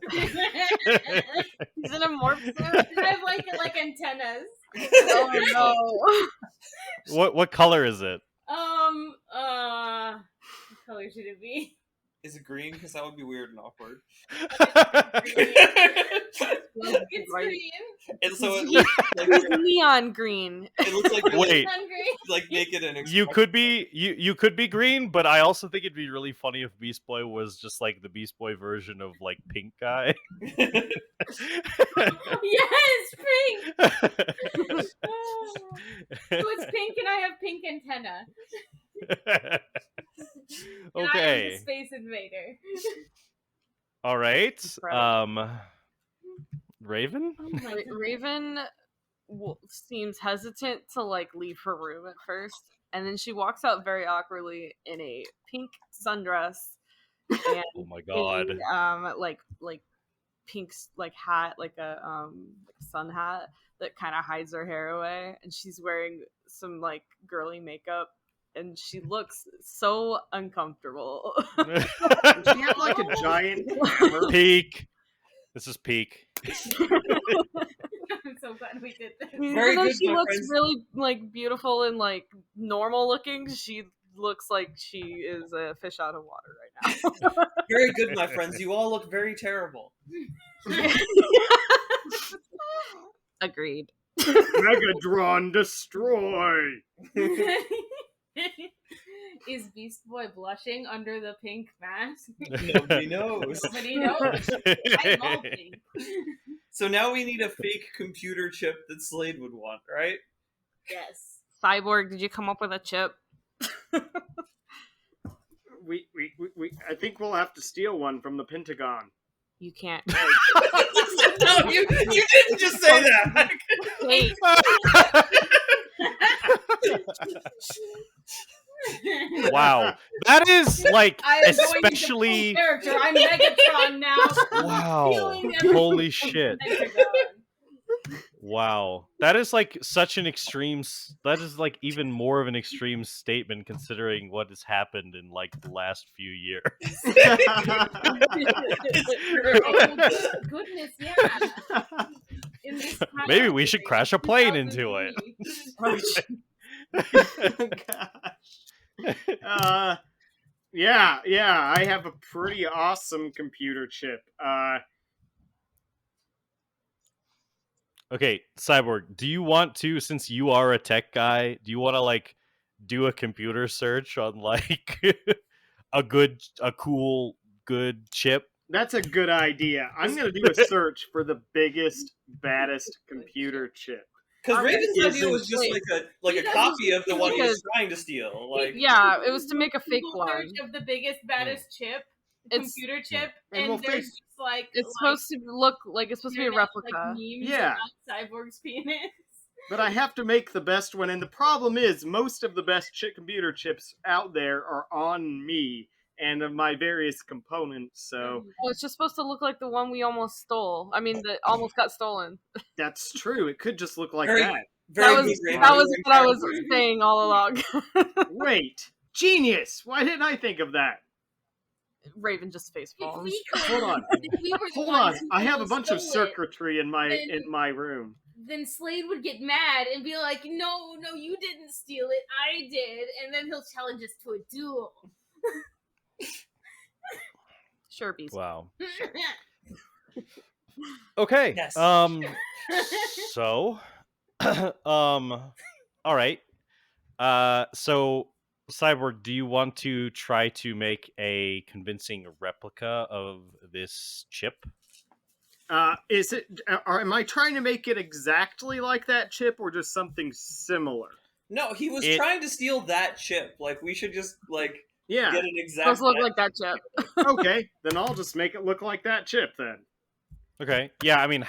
He's in a morph suit. I have like antennas. Oh no. what color is it? What color should it be? Is it green? Because that would be weird and awkward. It's green. And so it looks like, He's neon green. it looks like really, Wait. I'm green. like naked and You could be green, but I also think it'd be really funny if Beast Boy was just like the Beast Boy version of like Pink Guy. Yes, pink. So it's pink, and I have pink antenna. And I am the Okay. space invader. All right. Incredible. Raven? Oh my God. Raven seems hesitant to like leave her room at first, and then she walks out very awkwardly in a pink sundress and Oh my god. like pink like hat, like a sun hat that kind of hides her hair away, and she's wearing some like girly makeup, and she looks so uncomfortable. She had like a giant hammer. Peak. This is peak. I'm so glad we did this. Very Even though good, she my looks friends. really like beautiful and like normal looking, she looks like she is a fish out of water right now. Very good, my friends. You all look very terrible. Agreed. Megatron destroy. Is Beast Boy blushing under the pink mask? Nobody knows. Nobody knows. I'm all pink. So now we need a fake computer chip that Slade would want, right? Yes. Cyborg, did you come up with a chip? I think we'll have to steal one from the Pentagon. You can't. No, you didn't just say that. Wait. Wow, that is like I am especially. going to character. I'm Megatron now. Wow, Stealing everything holy from shit. Pentagon. Wow, that is like such an extreme. That is like even more of an extreme statement considering what has happened in like the last few years. Oh, goodness, yeah. In this Maybe we should crash a plane into it. Gosh. Yeah, I have a pretty awesome computer chip. Okay, Cyborg, do you want to, since you are a tech guy, do you want to like do a computer search on like a cool, good chip? That's a good idea. I'm going to do a search for the biggest, baddest computer chip. Because Raven's idea Isn't- was just like a copy of the one he was trying to steal. Like, Yeah, it was to make a fake Google one. search of the biggest, baddest chip, It's- computer chip, And and we'll there's fake- just like It's supposed to look like it's supposed to be a internet, replica. like memes Yeah. about Cyborg's penis. But I have to make the best one, and the problem is most of the best computer chips out there are on me and of my various components, so Oh, it's just supposed to look like the one we almost stole. I mean, that almost got stolen. that's true. It could just look like Very- that. very That good, was Raven. that was what I was saying all along. Wait, genius! Why didn't I think of that? Raven just face If palms. we could, Hold on. if we were the Hold on. ones who I have a bunch of stole it, circuitry in my room. then Slade would get mad and be like, no, you didn't steal it, I did, and then he'll challenge us to a duel. Sure, Beast. Wow. Okay. Yes. So, all right. So, Cyborg, do you want to try to make a convincing replica of this chip? Is it? Am I trying to make it exactly like that chip, or just something similar? No, he was It- trying to steal that chip. Like, we should just Yeah. get an exact. Supposed to look like that chip. Okay, then I'll just make it look like that chip then. Okay. Yeah, I mean,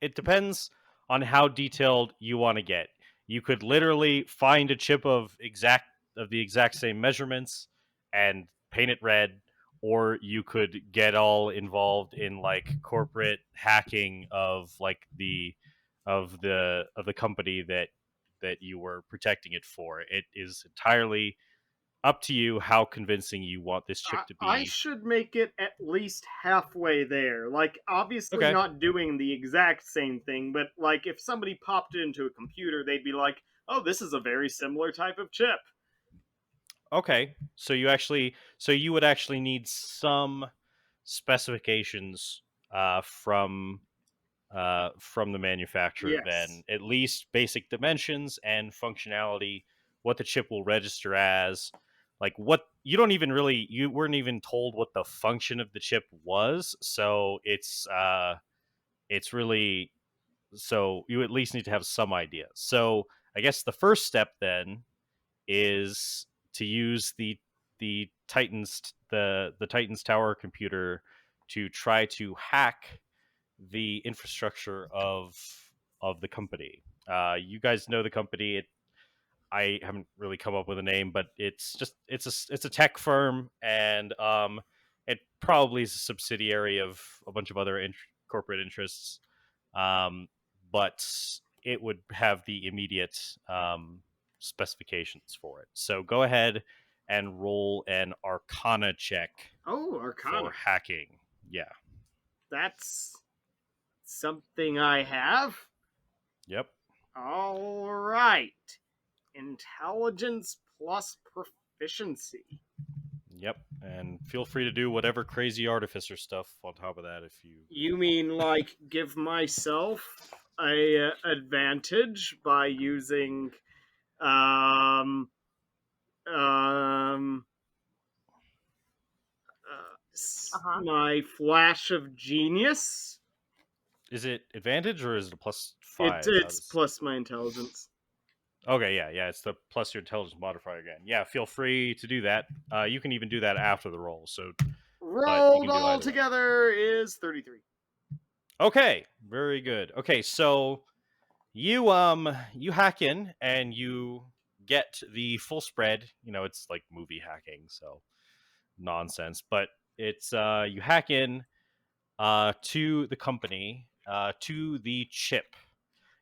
it depends on how detailed you want to get. You could literally find a chip of the exact same measurements and paint it red, or you could get all involved in like corporate hacking of like the company that you were protecting it for. It is entirely up to you how convincing you want this chip to be. I should make it at least halfway there. Like, obviously Okay. not doing the exact same thing, but like if somebody popped it into a computer, they'd be like, "Oh, this is a very similar type of chip." Okay, so you would actually need some specifications from the manufacturer. Yes. Then at least basic dimensions and functionality, what the chip will register as, like what you weren't even told what the function of the chip was, so it's really, so you at least need to have some idea. So I guess the first step then is to use the Titans Tower computer to try to hack the infrastructure of the company. You guys know the company. I haven't really come up with a name, but it's a tech firm, and it probably is a subsidiary of a bunch of other corporate interests. But it would have the immediate specifications for it. So go ahead and roll an Arcana check Oh, Arcana. for hacking. Yeah. That's something I have. Yep. All right. Intelligence plus proficiency. Yep. And feel free to do whatever crazy artificer stuff on top of that if you. You mean like give myself a advantage by using Um, Uh-huh. my flash of genius. Is it advantage or is it a plus It, 5? How it's does... plus my intelligence. Okay, yeah. It's the plus your intelligence modifier again. Yeah, feel free to do that. You can even do that after the roll. So, but you Rolled can do all either way. together is 33. Okay, very good. Okay, so you hack in and you get the full spread. It's like movie hacking, so nonsense. But it's you hack in to the company, to the chip.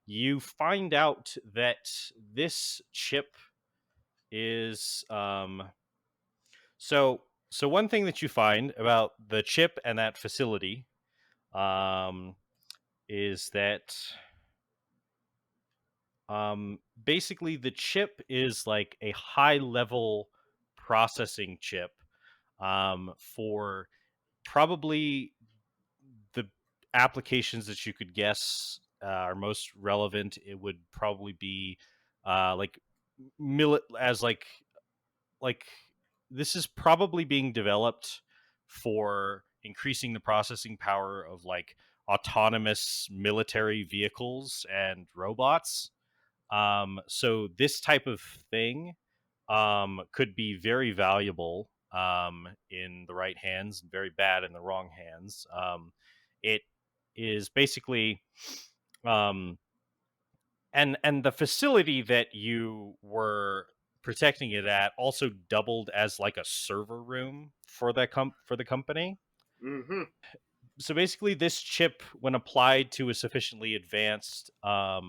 You find out that this chip is so one thing that you find about the chip and that facility um is that basically the chip is like a high level processing chip for probably the applications that you could guess are most relevant. It would probably be like as like this is probably being developed for increasing the processing power of like autonomous military vehicles and robots. So this type of thing could be very valuable in the right hands, and very bad in the wrong hands. It is basically um, and the facility that you were protecting it at also doubled as like a server room for for the company. Mm-hmm. So basically, this chip, when applied to a sufficiently advanced uh,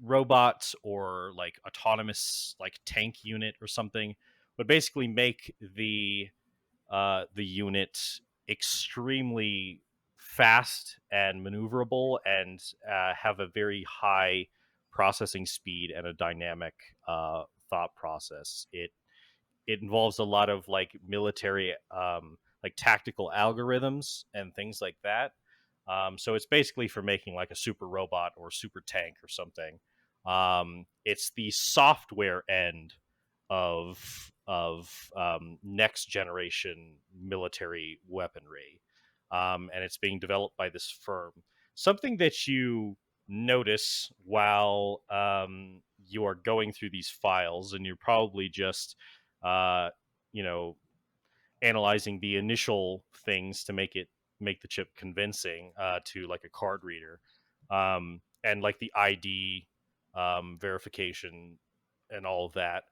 robot or like autonomous like tank unit or something, would basically make the unit extremely fast and maneuverable, and have a very high processing speed and a dynamic thought process. It involves a lot of like military like tactical algorithms and things like that. So it's basically for making like a super robot or super tank or something. It's the software end of next generation military weaponry, and it's being developed by this firm. Something that you notice while you are going through these files, and you're probably just uh, you know analyzing the initial things to make the chip convincing to like a card reader, and like the ID verification and all of that.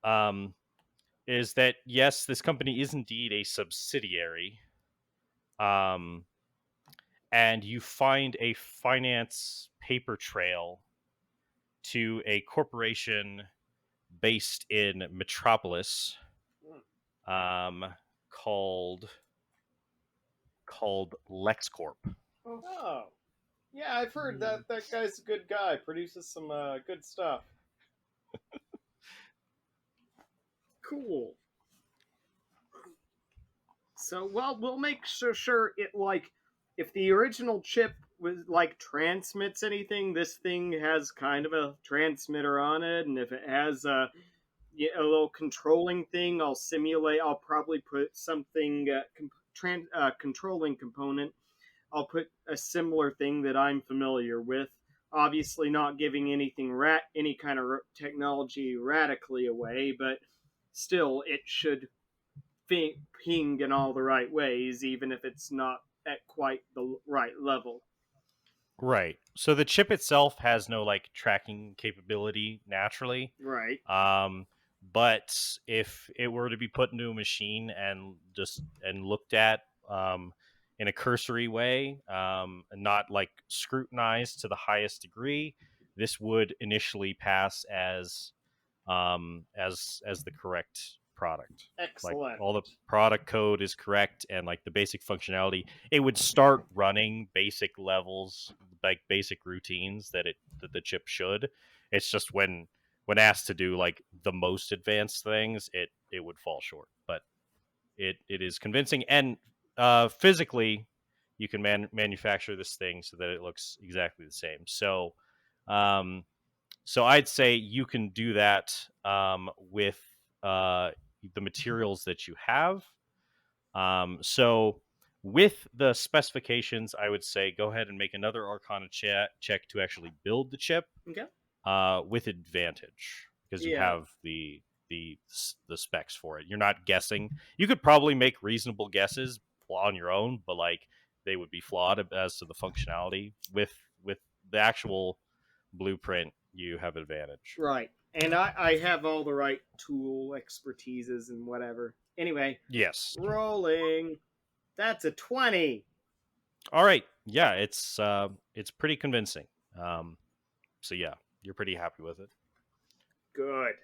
Um, is that yes, this company is indeed a subsidiary, um, and you find a finance paper trail to a corporation based in Metropolis, um, called LexCorp. Oh, yeah, I've heard that guy's a good guy. Produces some good stuff. Cool. So, well, we'll make sure it like if the original chip was like transmits anything, this thing has kind of a transmitter on it, and if it has a little controlling thing, I'll simulate. I'll probably put something controlling component. I'll put a similar thing that I'm familiar with. Obviously, not giving any kind of technology radically away, but still, it should ping in all the right ways, even if it's not at quite the right level. Right. So the chip itself has no like tracking capability naturally. Right. Um, but if it were to be put into a machine and looked at in a cursory way, and not like scrutinized to the highest degree, this would initially pass as the correct product. Like Excellent. all the product code is correct, and like the basic functionality, it would start running basic levels, like basic routines that the chip should. It's just when asked to do like the most advanced things, it would fall short. But it is convincing, and physically you can manufacture this thing so that it looks exactly the same. So So I'd say you can do that with the materials that you have. So with the specifications, I would say go ahead and make another Arcana check to actually build the chip Okay. with advantage because you Yeah. have the specs for it. You're not guessing. You could probably make reasonable guesses on your own, but like they would be flawed as to the functionality. With the actual blueprint, you have advantage. Right. And I have all the right tool expertises and whatever. Anyway, Yes. rolling. That's a 20. All right. Yeah, it's pretty convincing. So yeah, you're pretty happy with it. Good.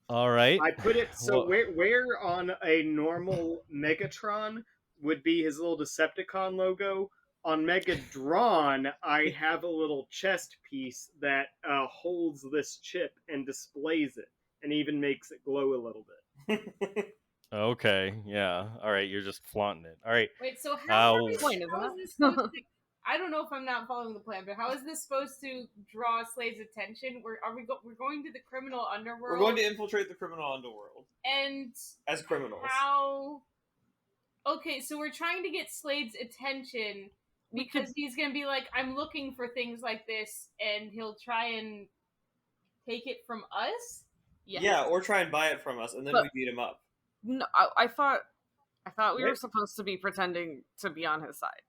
All right. I put it so Well, where on a normal Megatron would be his little Decepticon logo. On Megadron, I have a little chest piece that holds this chip and displays it, and even makes it glow a little bit. okay. Yeah. All right. You're just flaunting it. All right. Wait, so how Uh, is Point, isn't how it? is this supposed to? I don't know if I'm not following the plan, but how is this supposed to draw Slade's attention? We're going to the criminal underworld. We're going to infiltrate the criminal underworld and as criminals. how? Okay, so we're trying to get Slade's attention because he's gonna be like, I'm looking for things like this, and he'll try and take it from us. Yeah, or try and buy it from us, and then But- we beat him up. No, I thought we were Wait. supposed to be pretending to be on his side.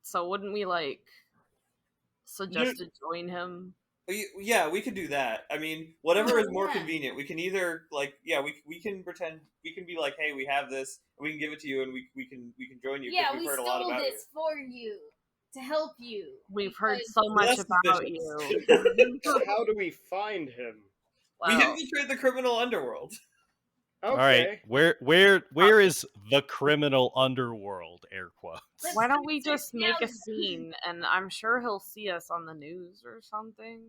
So wouldn't we like suggest to join him? Yeah, we could do that. I mean, whatever Oh, is more yeah. convenient. We can either like, yeah, we can pretend, we can be like, hey, we have this, and we can give it to you, and we can join you. 'cause Yeah, we've we heard a lot stole about this for you to help you. We've heard Because- so much That's about suspicious. you. How do we find him? We Well, infiltrate the criminal underworld. Okay. All right. Where is the criminal underworld? Air quotes. why don't we just Yeah. make a scene, and I'm sure he'll see us on the news or something.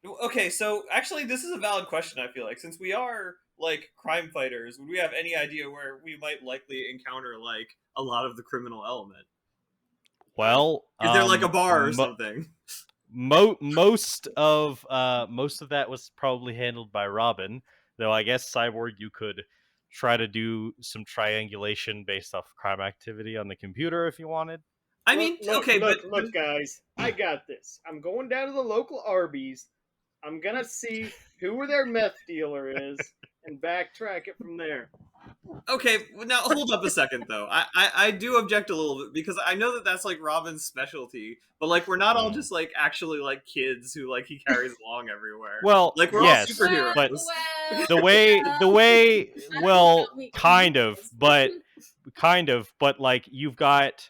Okay, so actually, this is a valid question. I feel like since we are like crime fighters, would we have any idea where we might likely encounter like a lot of the criminal element? Well, Is there like a bar or something? Most of that was probably handled by Robin, though I guess Cyborg, you could try to do some triangulation based off crime activity on the computer if you wanted. I mean, look, okay, look, but look, guys, I got this. I'm going down to the local Arby's. I'm gonna see who their meth dealer is and backtrack it from there. okay, now hold up a second though. I do object a little bit because I know that that's like Robin's specialty, but like we're not all just like actually like kids who like he carries along everywhere. Well, Like we're yes, all superheroes. but Well, the way I don't well, know about me. kind of, but like you've got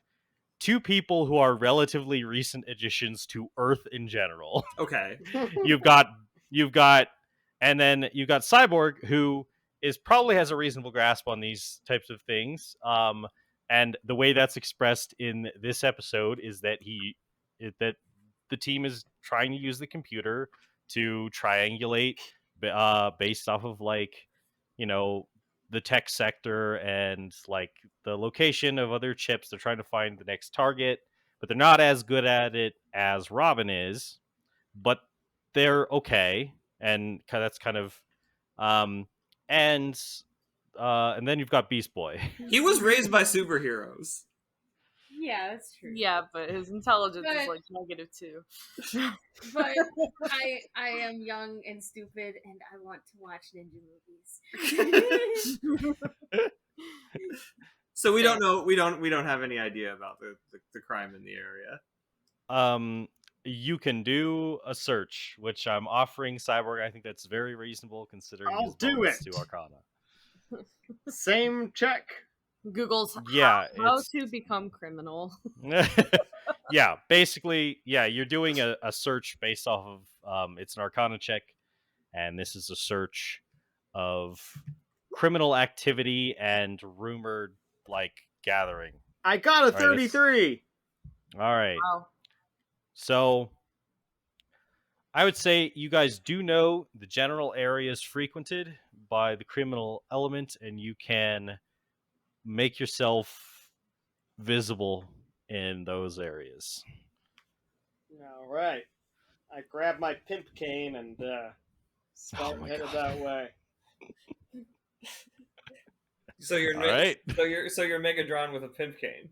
two people who are relatively recent additions to Earth in general. Okay. you've got and then you've got Cyborg, who is probably has a reasonable grasp on these types of things, and the way that's expressed in this episode is that that the team is trying to use the computer to triangulate based off of like, you know, the tech sector and like the location of other chips. They're trying to find the next target, but they're not as good at it as Robin is, but they're okay. And that's kind of and then you've got Beast Boy. He was raised by superheroes. Yeah, that's true. Yeah, but his intelligence is But- like -2. But I am young and stupid, and I want to watch ninja movies. So we don't know. We don't have any idea about the crime in the area. You can do a search, which I'm offering Cyborg. I think that's very reasonable considering I'll his do bonus it. to Arcana. Same check. Google's Yeah, how it's- to become criminal. Yeah, basically, yeah, you're doing a search based off of it's an Arcana check, and this is a search of criminal activity and rumored like gathering. I got a All right, 33. All right. Wow. So I would say you guys do know the general areas frequented by the criminal element, and you can make yourself visible in those areas. All right. I grab my pimp cane and Start my headed God. that way. So you're All right. so you're Megatron with a pimp cane.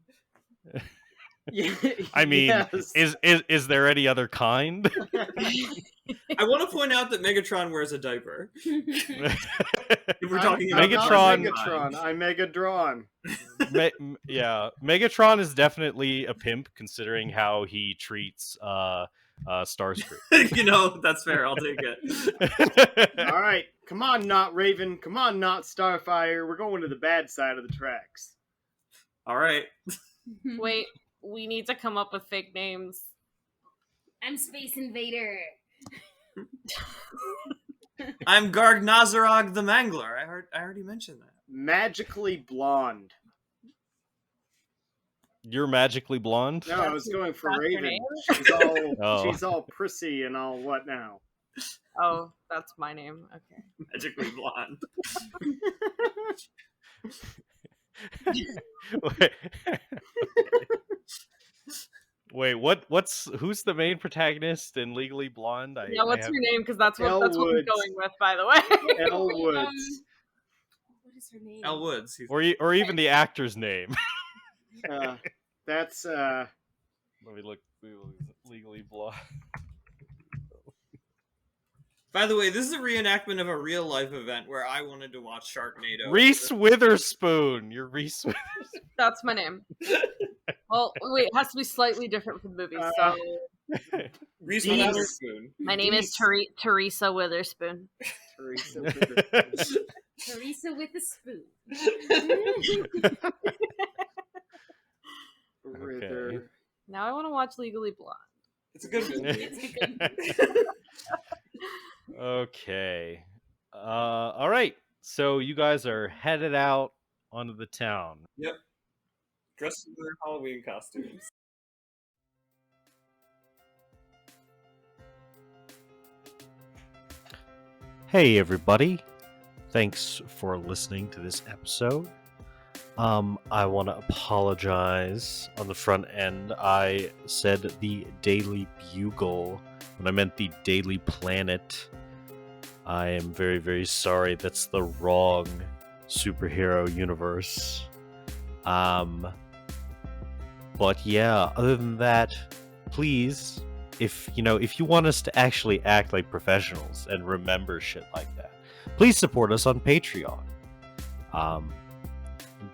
I mean, yes. is there any other kind? I want to point out that Megatron wears a diaper. If we're talking I'm about not Megatron- Megatron. I'm Megadrawn. Yeah, Megatron is definitely a pimp, considering how he treats Starscream. You know, that's fair. I'll take it. All right, come on, not Raven. Come on, not Starfire. We're going to the bad side of the tracks. All right. Wait, we need to come up with fake names. I'm Space Invader. I'm Garg Nazarog the Mangler. I already mentioned that. Magically blonde. You're magically blonde? No, I was going for That's her Raven. name? She's all prissy and all what now? Oh, that's my name. Okay. Magically blonde. Wait, who's the main protagonist in Legally Blonde? Yeah, what's your name? Because that's what I'm Woods. going with, by the way. Elle Woods. What is her name? Elle Woods. Or even the actor's name. That's Let me look. Legally Blonde. By the way, this is a reenactment of a real life event where I wanted to watch Sharknado. Reese Witherspoon. You're Reese. That's my name. Well, wait, it has to be slightly different from the movie. So Reese Dees. Witherspoon. my name is Teresa Witherspoon. Teresa Witherspoon. Teresa with a spoon. Rither. Now I want to watch Legally Blonde. It's a good movie. It's a good Okay. All right. So you guys are headed out onto the town. Yep. Dressed in their Halloween costumes. Hey everybody. Thanks for listening to this episode. I want to apologize on the front end. I said the Daily Bugle when I meant the Daily Planet. I am very, very sorry. That's the wrong superhero universe. But yeah, other than that, please, if you want us to actually act like professionals and remember shit like that, please support us on Patreon.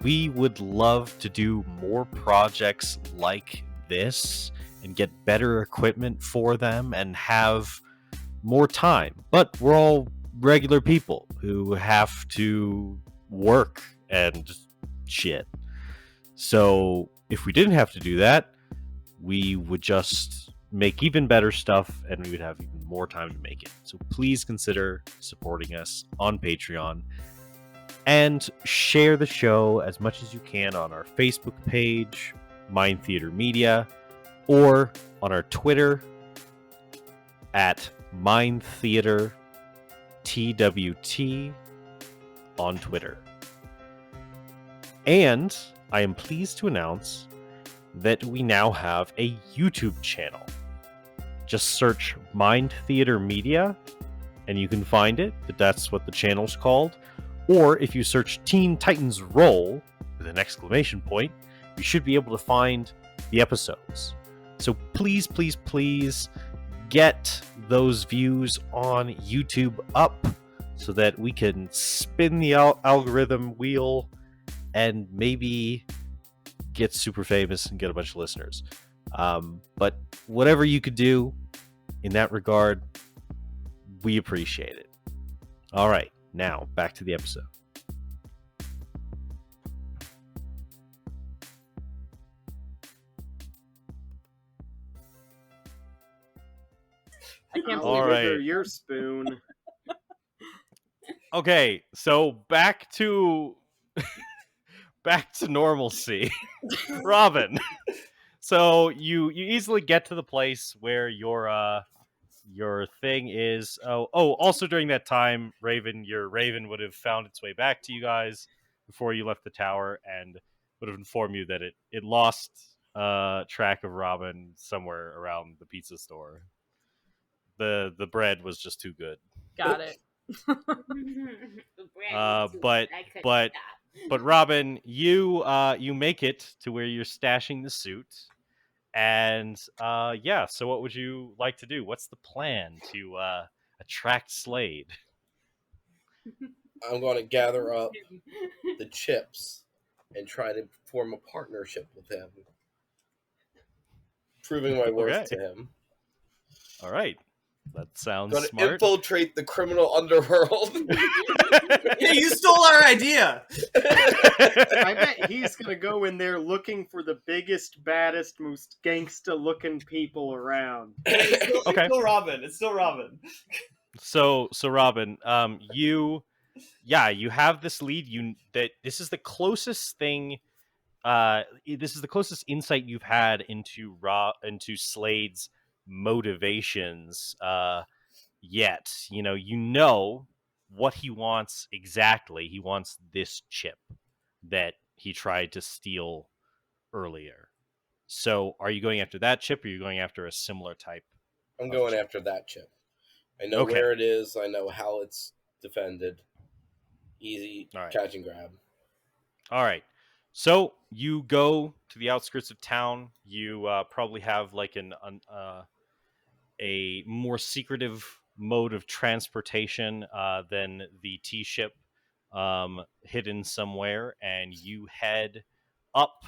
We would love to do more projects like this and get better equipment for them and have more time. But we're all regular people who have to work and shit. So if we didn't have to do that, we would just make even better stuff and we would have even more time to make it. So please consider supporting us on Patreon. And share the show as much as you can on our Facebook page, Mind Theater Media, or on our Twitter at Mind Theater TWT on Twitter. And I am pleased to announce that we now have a YouTube channel. Just search Mind Theater Media and you can find it. That's what the channel's called. Or if you search Teen Titans Roll with an exclamation point, you should be able to find the episodes. So please, please, please get those views on YouTube up so that we can spin the algorithm wheel and maybe get super famous and get a bunch of listeners. But whatever you could do in that regard, we appreciate it. All right. Now, back to the episode. I can't All believe right. Wither your spoon. Okay, so back to normalcy. Robin. So you easily get to the place where your thing is. Also during that time, your Raven would have found its way back to you guys before you left the tower and would have informed you that it lost track of Robin somewhere around the pizza store. The bread was just too good. Got it. The brand was too But good. I couldn't but stop. but Robin, you make it to where you're stashing the suit, and yeah. So what would you like to do? What's the plan to attract Slade? I'm going to gather up the chips and try to form a partnership with him, proving my worth Okay, to him. all right, that sounds Going to smart. infiltrate the criminal underworld. Yeah, you stole our idea. I bet he's gonna go in there looking for the biggest, baddest, most gangsta-looking people around. It's Okay. still Robin. It's still Robin. So Robin, you have this lead. That this is the closest thing. This is the closest insight you've had into Slade's motivations yet. You know what he wants exactly. He wants this chip that he tried to steal earlier. So, are you going after that chip, or are you going after a similar type I'm of going chip? after that chip. I know Okay. where it is. I know how it's defended. Easy All right. catch and grab. All right. So you go to the outskirts of town. You probably have like a more secretive mode of transportation than the T ship, hidden somewhere, and you head up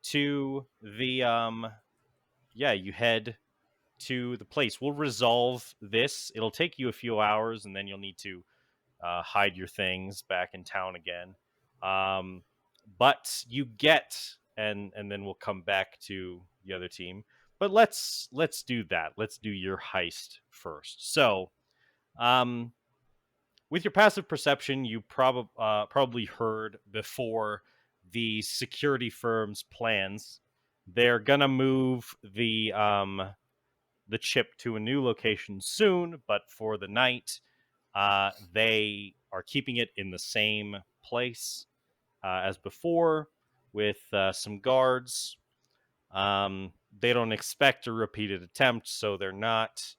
to the you head to the place. We'll resolve this. It'll take you a few hours, and then you'll need to hide your things back in town again. But you get, and then we'll come back to the other team. But let's do that. Let's do your heist first. So, um, with your passive perception, you probably heard before the security firm's plans. They're gonna move the chip to a new location soon, but for the night, they are keeping it in the same place as before with some guards. They don't expect a repeated attempt, so they're not.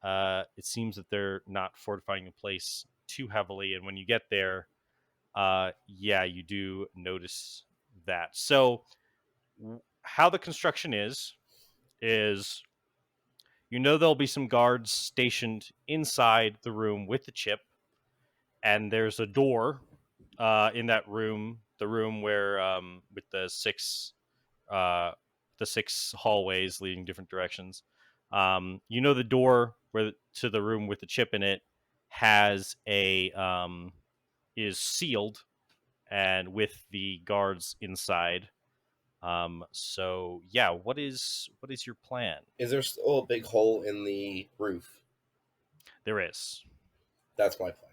It seems that they're not fortifying the place too heavily, and when you get there, you do notice that. So, how the construction is there'll be some guards stationed inside the room with the chip, and there's a door in that room, the room where with uh, the six hallways leading different directions. The door where to the room with the chip in it has a is sealed and with the guards inside. So yeah, what is your plan? Is there still a big hole in the roof? There is. That's my plan.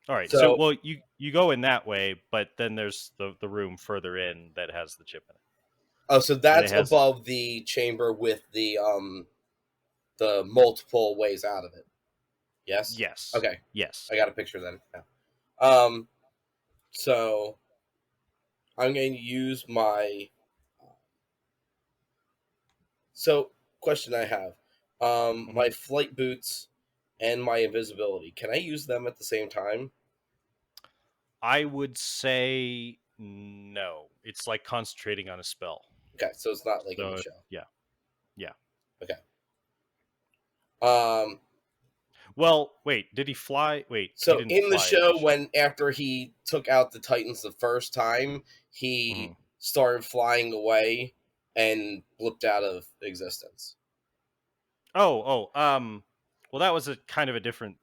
All right. So, So, well, you go in that way, but then there's the room further in that has the chip in it. oh, so And that's it has above the chamber with the multiple ways out of it. Yes. yes. Okay. Yes. I got a picture then. Yeah. So I'm going to use my. So, question I have, my flight boots and my invisibility. Can I use them at the same time? I would say no. It's like concentrating on a spell. Okay, so it's not like in the So show. yeah. Yeah. Okay. Um. Well, wait, did he fly? Wait, he So didn't in the fly show, when after he took out the Titans the first time, he started flying away and blipped out of existence. Oh, well, that was a kind of a different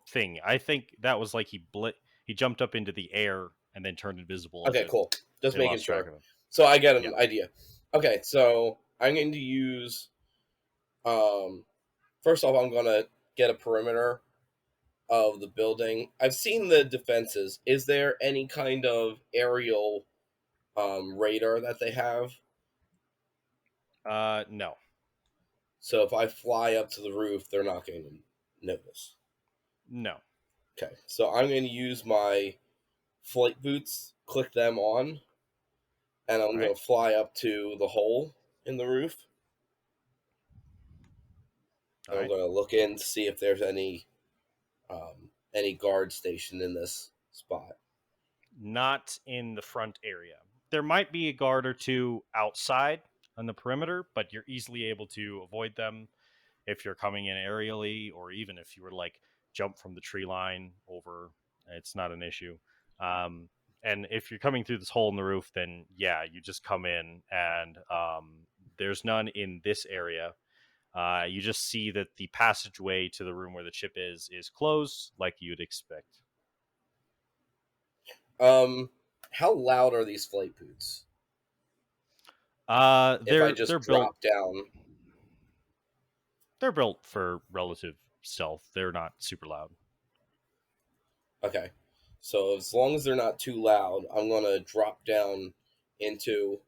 thing. I think that was like he jumped up into the air and then turned invisible. Okay, cool. Just They making lost track sure. of him. So I get an Yeah. idea. Okay, so I'm going to use. First off, I'm going to get a perimeter of the building. I've seen the defenses. Is there any kind of aerial radar that they have? No. So if I fly up to the roof, they're not going to notice. No. Okay, so I'm going to use my flight boots, click them on, and I'm going to fly up to the hole in the roof. All I'm right. going to look in to see if there's any guard stationed in this spot. Not in the front area. There might be a guard or two outside on the perimeter, but you're easily able to avoid them if you're coming in aerially, or even if you were to like jump from the tree line over. It's not an issue. Um, and if you're coming through this hole in the roof, then yeah, you just come in, and there's none in this area. You just see that the passageway to the room where the chip is closed, like you'd expect. How loud are these flight boots? If I They're just built. drop down, They're built for relative stealth. They're not super loud. okay. So as long as they're not too loud, I'm gonna drop down into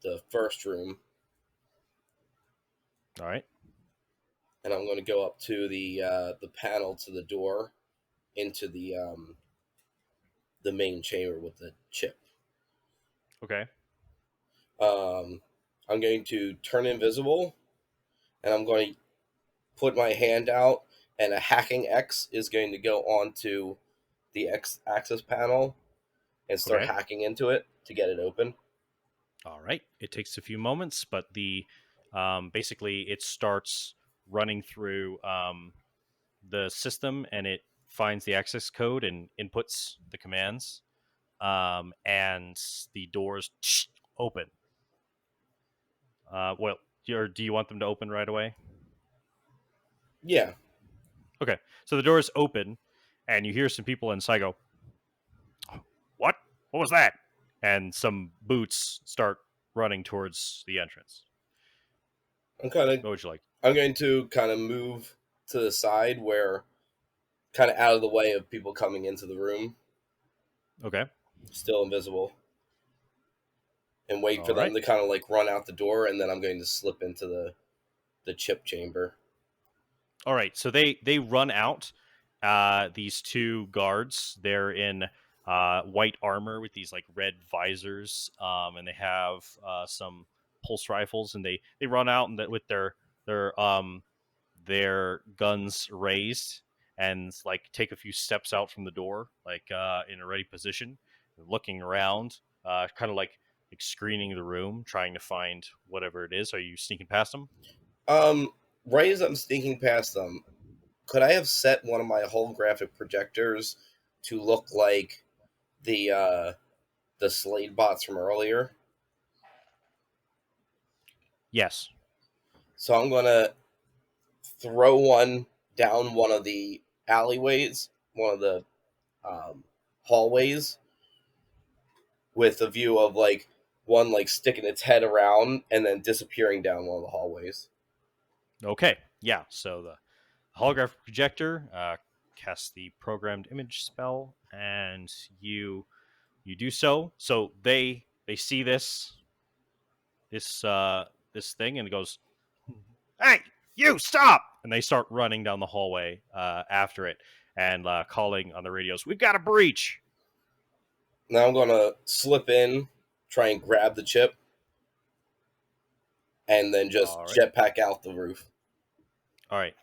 the first room, All right. and I'm gonna go up to the panel to the door into the main chamber with the chip. Okay. I'm going to turn invisible, and I'm going to put my hand out, and a hacking X is going to go onto the X axis panel and start Okay. hacking into it to get it open. All right. It takes a few moments, but the basically it starts running through the system, and it finds the access code and inputs the commands, and the doors open. Well, do you want them to open right away? Yeah. Okay. So the doors open, and you hear some people inside go, "What? What was that?" And some boots start running towards the entrance. What would you like? I'm going to kind of move to the side where kind of out of the way of people coming into the room, Okay. still invisible, and wait for All them right. to kind of like run out the door, and then I'm going to slip into the chip chamber. All right. So they run out. These two guards. They're in white armor with these like red visors, and they have some pulse rifles, and they run out and with their guns raised, and like take a few steps out from the door, like in a ready position, looking around, kind of like screening the room, trying to find whatever it is. Are you sneaking past them? Right as I'm sneaking past them, could I have set one of my holographic projectors to look like the Slade bots from earlier? Yes. So I'm gonna throw one down one of the alleyways, one of the hallways, with a view of like one like sticking its head around and then disappearing down one of the hallways. Okay. Yeah. So the holographic projector casts the programmed image spell, and you do so. So they see this thing, and it goes, "Hey, you stop!" And they start running down the hallway after it, and calling on the radios, "We've got a breach!" Now I'm gonna slip in, try and grab the chip, and then just All right. jetpack out the roof. All right.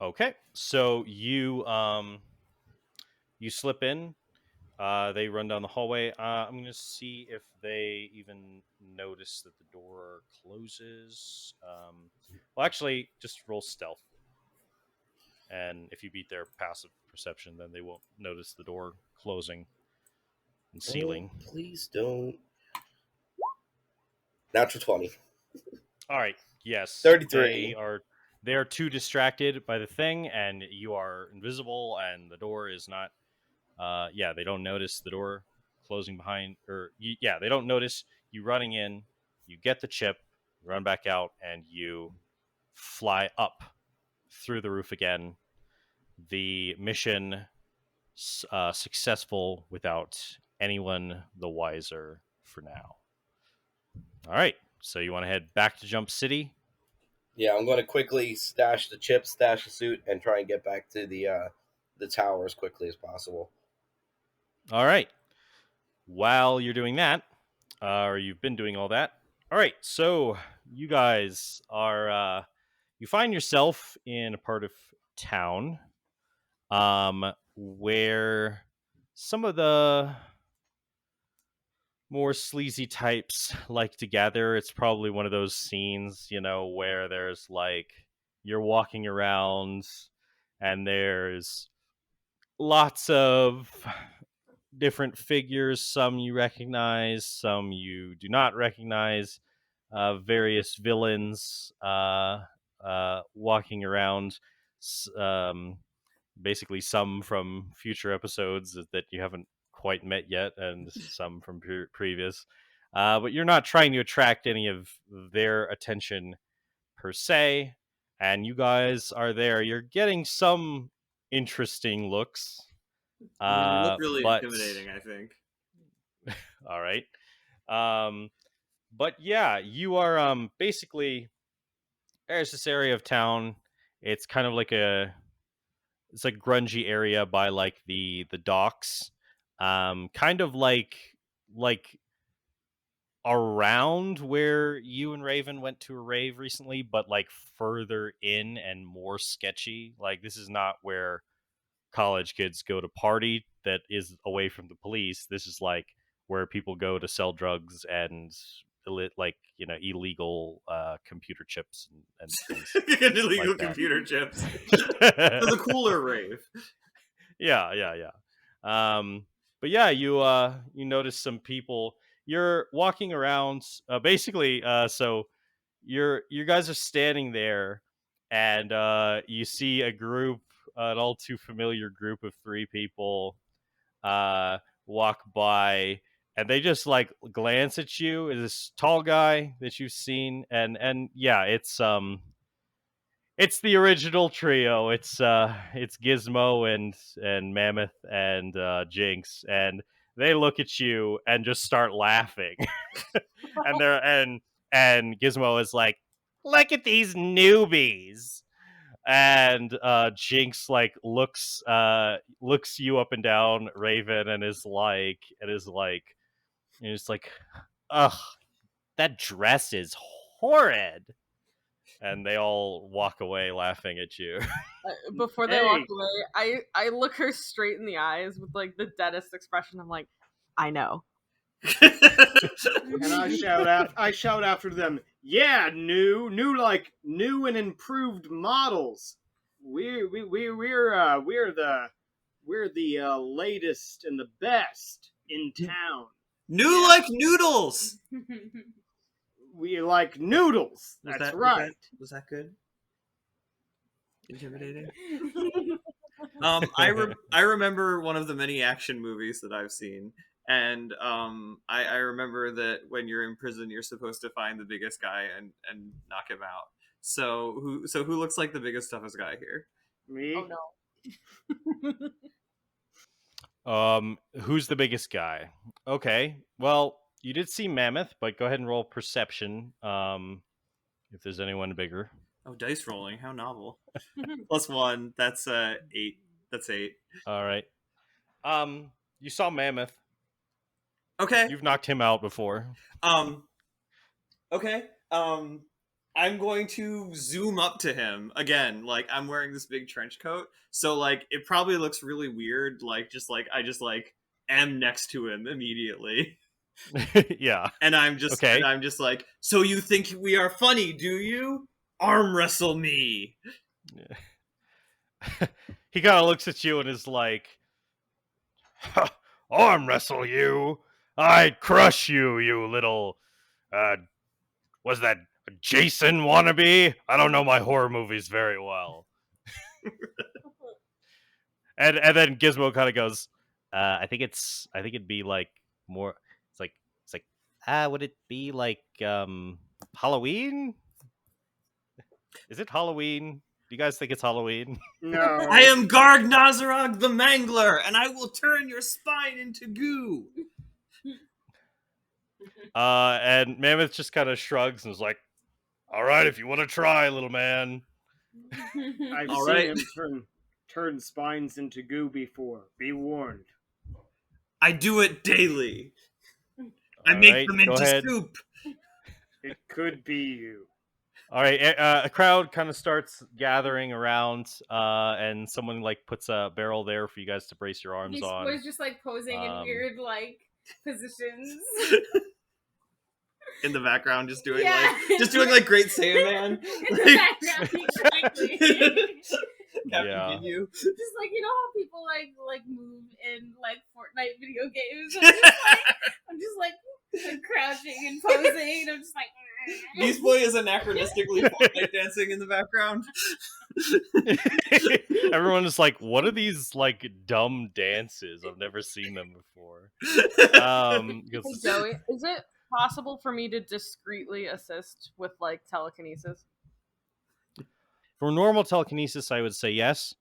Okay. So you slip in. They run down the hallway. I'm going to see if they even notice that the door closes. Well, actually, just roll stealth. And if you beat their passive perception, then they won't notice the door closing and sealing. Oh, please don't. Natural 20. All right. Yes. 33. They are too distracted by the thing, and you are invisible, and the door is not. Yeah, they don't notice the door closing behind, yeah, they don't notice you running in. You get the chip, run back out, and you fly up through the roof again. The mission successful without anyone the wiser for now. All right, so you want to head back to Jump City? Yeah, I'm going to quickly stash the chip, stash the suit, and try and get back to the tower as quickly as possible. All right. While you're doing that, or you've been doing all that, All right, so you guys are you find yourself in a part of town where some of the more sleazy types like to gather. It's probably one of those scenes, where there's like you're walking around and there's lots of different figures. Some you recognize, some you do not recognize. Various villains walking around. Basically, some from future episodes that you haven't quite met yet, and some from previous. But you're not trying to attract any of their attention per se. And you guys are there. You're getting some interesting looks. I mean, they look really But intimidating, I think. all right. But yeah, you are basically there's this area of town. It's kind of like it's like grungy area by like the docks. Kind of like around where you and Raven went to a rave recently, but like further in and more sketchy. Like this is not where college kids go to party that is away from the police. This is like where people go to sell drugs and like illegal computer chips and things Illegal like that. computer chips. So the cooler rave. Yeah. But yeah, you notice some people. You're walking around. Basically, so you guys are standing there, and you see a group, an all too familiar group of three people, walk by, and they just like glance at you. Is this tall guy that you've seen? And yeah, it's the original trio. It's Gizmo and Mammoth and Jinx, and they look at you and just start laughing. and they're and Gizmo is like, "Look at these newbies." And Jinx like looks you up and down, Raven, and is like, "Ugh, that dress is horrid." And they all walk away laughing at you. Before they walk Hey. away, I look her straight in the eyes with like the deadest expression. I'm like, I know. And I shout after them, yeah, new like new and improved models. We're the latest and the best in town. New like noodles. We like noodles. That's right. Was that good? Intimidating. I I remember one of the many action movies that I've seen, and I remember that when you're in prison, you're supposed to find the biggest guy and knock him out. So who looks like the biggest toughest guy here? Me? Oh no. Who's the biggest guy? Okay, well, you did see Mammoth, but go ahead and roll perception. If there's anyone bigger. Oh, dice rolling, how novel. +1, that's 8. That's 8. All right. You saw Mammoth. Okay. You've knocked him out before. Okay. I'm going to zoom up to him again. Like I'm wearing this big trench coat, so like it probably looks really weird. Like I just like am next to him immediately. Yeah. And I'm just okay. And I'm just like, so you think we are funny, do you? Arm wrestle me. He kind of looks at you and is like, arm wrestle you? I'd crush you, you little, was that Jason wannabe? I don't know my horror movies very well. and then Gizmo kind of goes, I think it'd be like more, it's like, would it be like, Halloween? Is it Halloween? Do you guys think it's Halloween? No. I am Garg Nazarog the Mangler, and I will turn your spine into goo. And Mammoth just kind of shrugs and is like, all right, if you want to try, little man. I've All seen right. him turn spines into goo before. Be warned. I do it daily. I make them into soup. It could be you. All right, a crowd kind of starts gathering around, and someone like puts a barrel there for you guys to brace your arms These on. boys just like posing in weird like positions. In the background, just doing Yeah. like Great Saiyaman. In the background, exactly. Captain Yeah. Ginyu. Just like, you know how people like move in like Fortnite video games. I'm just like crouching and posing. And I'm just like. Beast Boy is anachronistically Fortnite dancing in the background. Everyone is like, "What are these like dumb dances? I've never seen them before." Hey, Because Joey, is it possible for me to discreetly assist with like telekinesis? for normal telekinesis, I would say yes.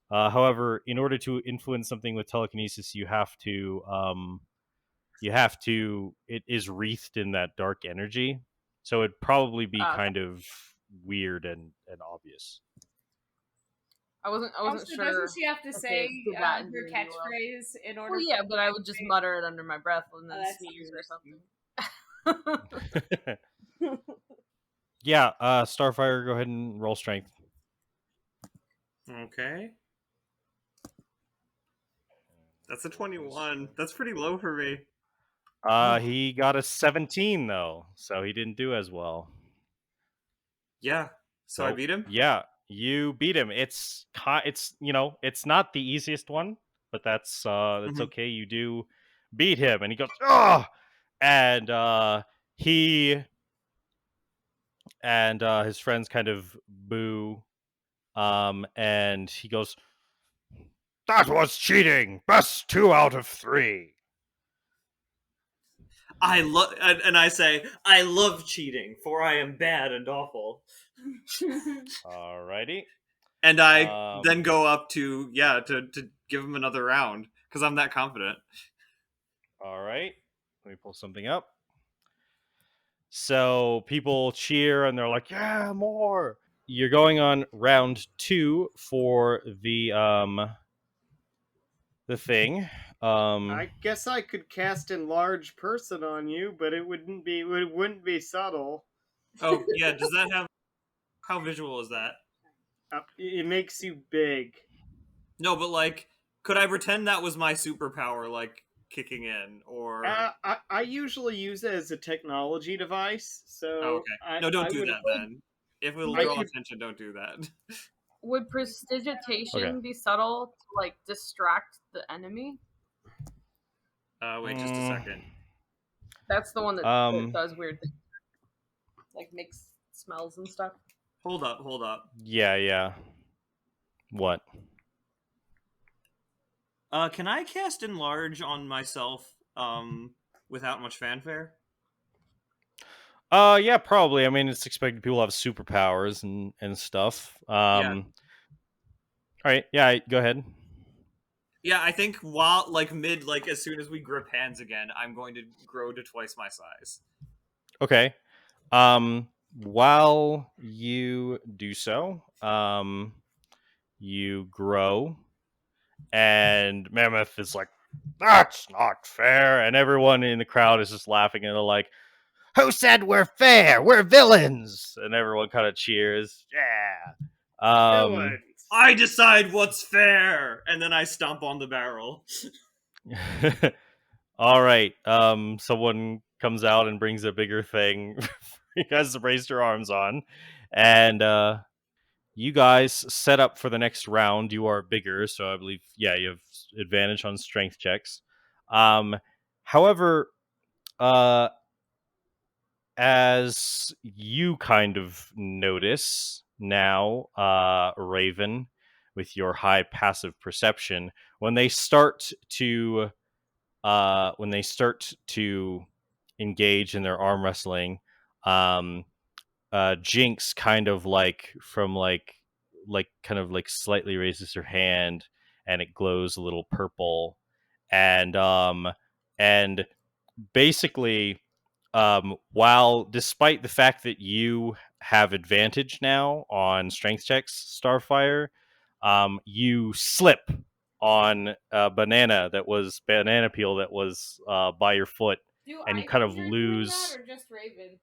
However, in order to influence something with telekinesis, you have to it is wreathed in that dark energy, so it'd probably be Okay. kind of weird and obvious. I wasn't Also, sure. doesn't she have to if say they did that in her D&D world. catchphrase in order? Well, yeah, but I would just catchphrase? mutter it under my breath and then that's sneeze or interesting. something. Yeah, Starfire, go ahead and roll strength. Okay. That's a 21. That's pretty low for me. He got a 17 though, so he didn't do as well. Yeah. So I beat him? Yeah, you beat him. It's it's not the easiest one, but that's okay. You do beat him, and he goes, "Oh!" And he and his friends kind of boo. And he goes, "That was cheating. Best 2 out of 3." And I say, I love cheating, for I am bad and awful. Alrighty. And I then go up to give him another round, because I'm that confident. Alright. Let me pull something up. So people cheer and they're like, "Yeah, more." You're going on round 2 for the thing. I guess I could cast enlarge person on you, but it wouldn't be subtle. Oh, yeah, does that have... How visual is that? It makes you big. No, but like, could I pretend that was my superpower, like, kicking in, or... I usually use it as a technology device, so... Oh, okay. No, don't do that, then. If it'll draw attention, don't do that. Would prestidigitation be subtle to like distract the enemy? Wait, just a second. That's the one that does weird things, like makes smells and stuff. Hold up. Yeah. What? Can I cast enlarge on myself without much fanfare? Yeah, probably. I mean, it's expected people have superpowers and stuff. Yeah. All right, yeah, go ahead. Yeah, I think while as soon as we grip hands again, I'm going to grow to twice my size. Okay. While you do so, you grow, and Mammoth is like, "That's not fair," and everyone in the crowd is just laughing, and they're like, "Who said we're fair? We're villains!" And everyone kind of cheers. Yeah. Villains. I decide what's fair, and then I stomp on the barrel. All right. Someone comes out and brings a bigger thing for you guys to brace your arms on, and you guys set up for the next round. You are bigger, so I believe, you have advantage on strength checks. However, as you kind of notice now, Raven, with your high passive perception, when they start to engage in their arm wrestling, Jinx kind of kind of slightly raises her hand, and it glows a little purple, and basically, while despite the fact that you have advantage now on strength checks, Starfire, you slip on a banana peel that was by your foot, and you kind of lose. Or just Raven?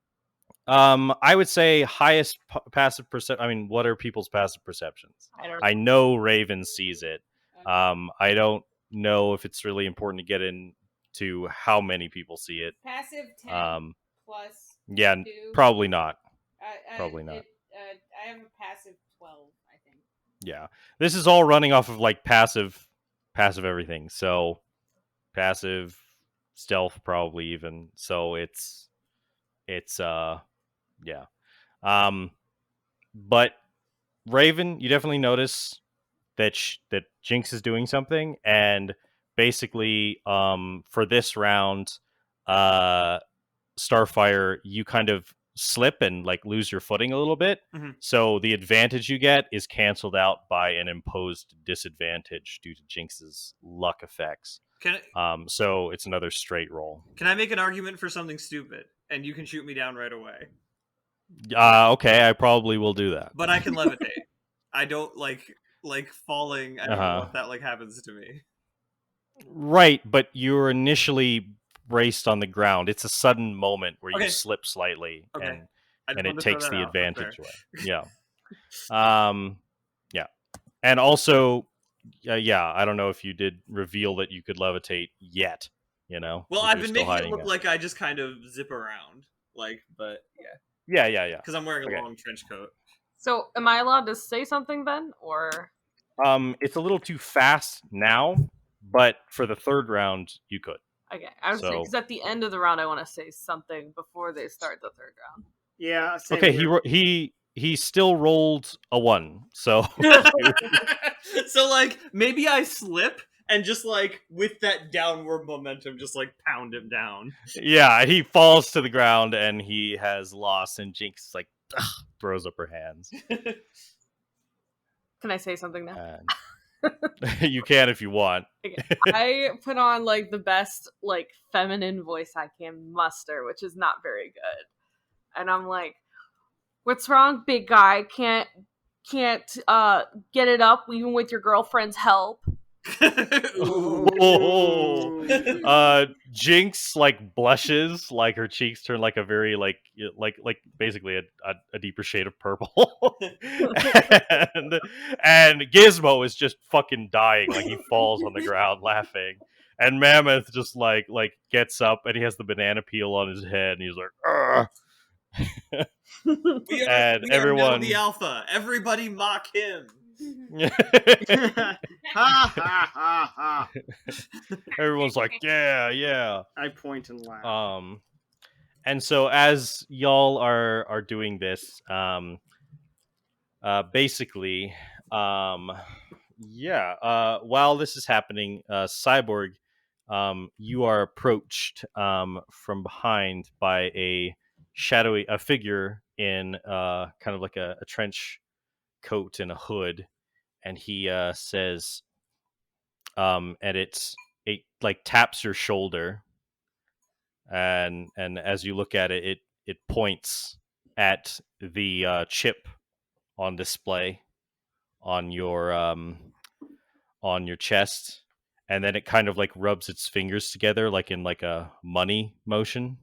I would say highest passive perception. I mean, what are people's passive perceptions? I don't know. I know Raven sees it. Okay. I don't know if it's really important to get into how many people see it. Passive 10 plus Yeah, 2. probably not. Probably not. I have a passive 12, I think. Yeah, this is all running off of like passive everything. So passive stealth, probably even. So it's yeah. But Raven, you definitely notice that that Jinx is doing something, and basically, for this round, Starfire, you kind of slip and like lose your footing a little bit. Mhm. So the advantage you get is canceled out by an imposed disadvantage due to Jinx's luck effects. So it's another straight roll. Can I make an argument for something stupid, and you can shoot me down right away? Okay, I probably will do that. But I can levitate. I don't like falling. I don't know if that like happens to me. Right, but you're initially braced on the ground. It's a sudden moment where you slip slightly, and it takes the advantage away. Yeah. Yeah. And also, I don't know if you did reveal that you could levitate yet. You know. Well, I've been making it look like I just kind of zip around, but yeah. Yeah. Because I'm wearing a long trench coat. So, am I allowed to say something then, or? It's a little too fast now, but for the third round, you could. Okay, I was saying because at the end of the round, I want to say something before they start the third round. Yeah. Okay. Here. He still rolled a 1, so so like maybe I slip and just like with that downward momentum, just like pound him down. Yeah, he falls to the ground and he has lost, and Jinx like throws up her hands. Can I say something now? You can if you want. Okay. I put on like the best like feminine voice I can muster, which is not very good. And I'm like, "What's wrong, big guy? Can't get it up even with your girlfriend's help?" Jinx like blushes, like her cheeks turn like a very like basically a deeper shade of purple, and Gizmo is just fucking dying, like he falls on the ground laughing, and Mammoth just like gets up and he has the banana peel on his head and he's like, "Ugh." we are now the alpha. Everybody mock him. Ha ha ha ha. Everyone's like, yeah. I point and laugh. And so as y'all are doing this, basically, while this is happening, Cyborg, you are approached from behind by a figure in kind of like a trench coat and a hood, and he says, and it like taps your shoulder, and as you look at it, it points at the chip on display on your chest, and then it kind of like rubs its fingers together like in like a money motion.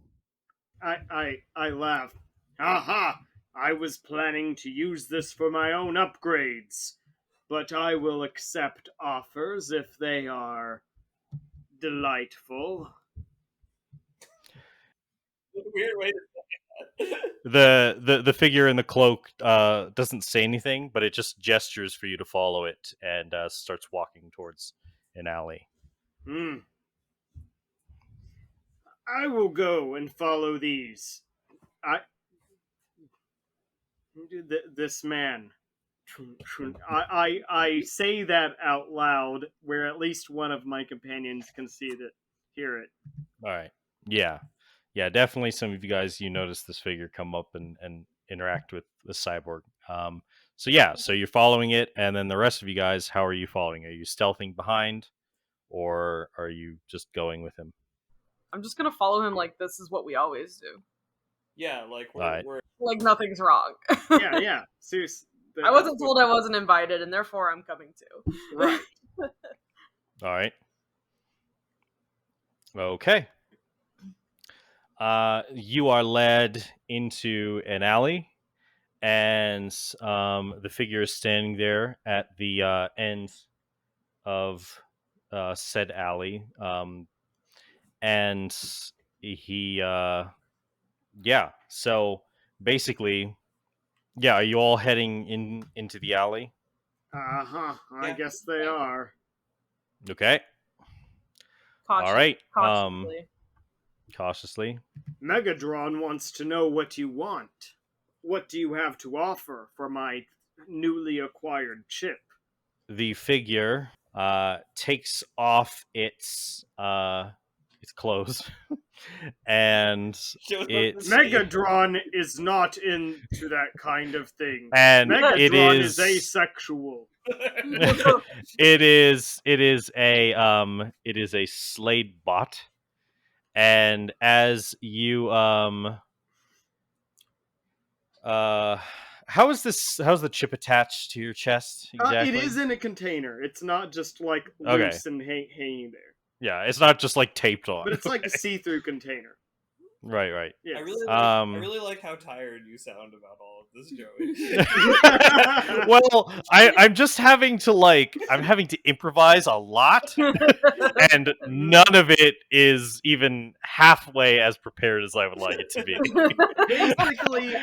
I laugh. Aha! I was planning to use this for my own upgrades, but I will accept offers if they are delightful. Weird way to say that. The figure in the cloak doesn't say anything, but it just gestures for you to follow it, and starts walking towards an alley. I will go and follow these. This man. I say that out loud, where at least one of my companions can hear it. All right. Yeah, definitely. Some of you guys, you notice this figure come up and interact with the cyborg. So you're following it, and then the rest of you guys, how are you following? Are you stealthing behind, or are you just going with him? I'm just gonna follow him like this is what we always do. Yeah, like we're like nothing's wrong. yeah. Seriously. I wasn't told I wasn't invited, and therefore I'm coming too. Right. All right. Okay. You are led into an alley, and the figure is standing there at the end of said alley, and he, yeah. So basically, yeah. Are you all heading into the alley? Uh-huh. I Yeah. guess they are. Okay. All right. Cautiously. Cautiously. Megatron wants to know what you want. What do you have to offer for my newly acquired chip? The figure takes off its clothes and Shows up it the state. Megatron is not into that kind of thing. and it Megatron is is asexual. it is a Slade bot, and as you how's the chip attached to your chest exactly? It is in a container. It's not just like Okay. loose and hanging there. Yeah, it's not just like taped on. But it's like a see-through container. Right. Yes. I really like how tired you sound about all of this, Joey. Well, I'm just having to improvise a lot, and none of it is even halfway as prepared as I would like it to be. Basically,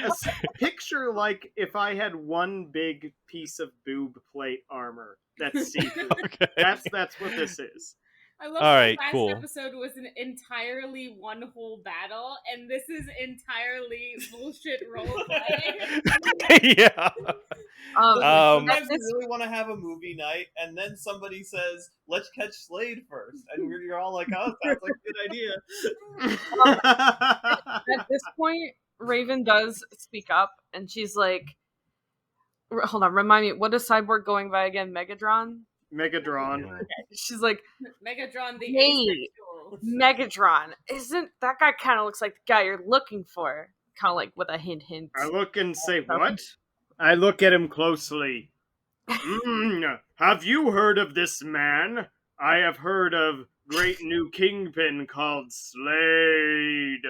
picture like if I had one big piece of boob plate armor that's see-through. Okay. That's what this is. I love All that right, last cool. episode was an entirely one whole battle, and this is entirely bullshit roleplay. Yeah. Sometimes you really want to have a movie night, and then somebody says, "Let's catch Slade first," and you're all like, "Oh, sounds like a good idea." At this point, Raven does speak up, and she's like, "Hold on, remind me, what is Cyborg going by again? Megatron?" Megatron. She's like, Megatron the "Hey, asexual. Megatron, isn't that guy kind of looks like the guy you're looking for?" Kind of like with a hint. I look and say, what? I look at him closely. Have you heard of this man? I have heard of great new kingpin called Slade.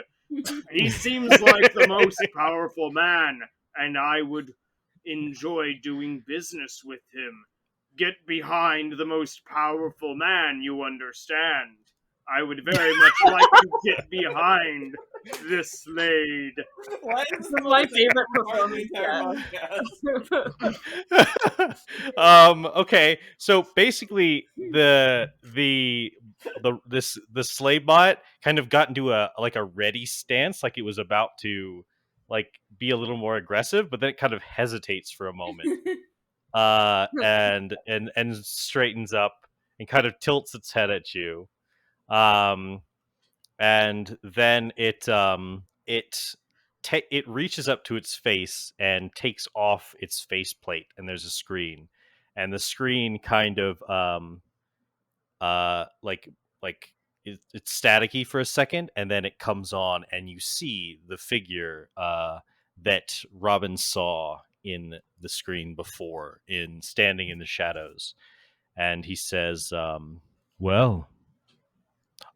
He seems like the most powerful man, and I would enjoy doing business with him. Get behind the most powerful man, you understand. I would very much like to get behind this Slade. Why is This is my favorite performance yet. Okay, so basically the slave bot kind of got into a ready stance, like it was about to like be a little more aggressive, but then it kind of hesitates for a moment, and straightens up and kind of tilts its head at you, and then it reaches up to its face and takes off its faceplate, and there's a screen, and the screen kind of like it's staticky for a second, and then it comes on, and you see the figure that Robin saw in the screen before, in standing in the shadows, and he says, "Well,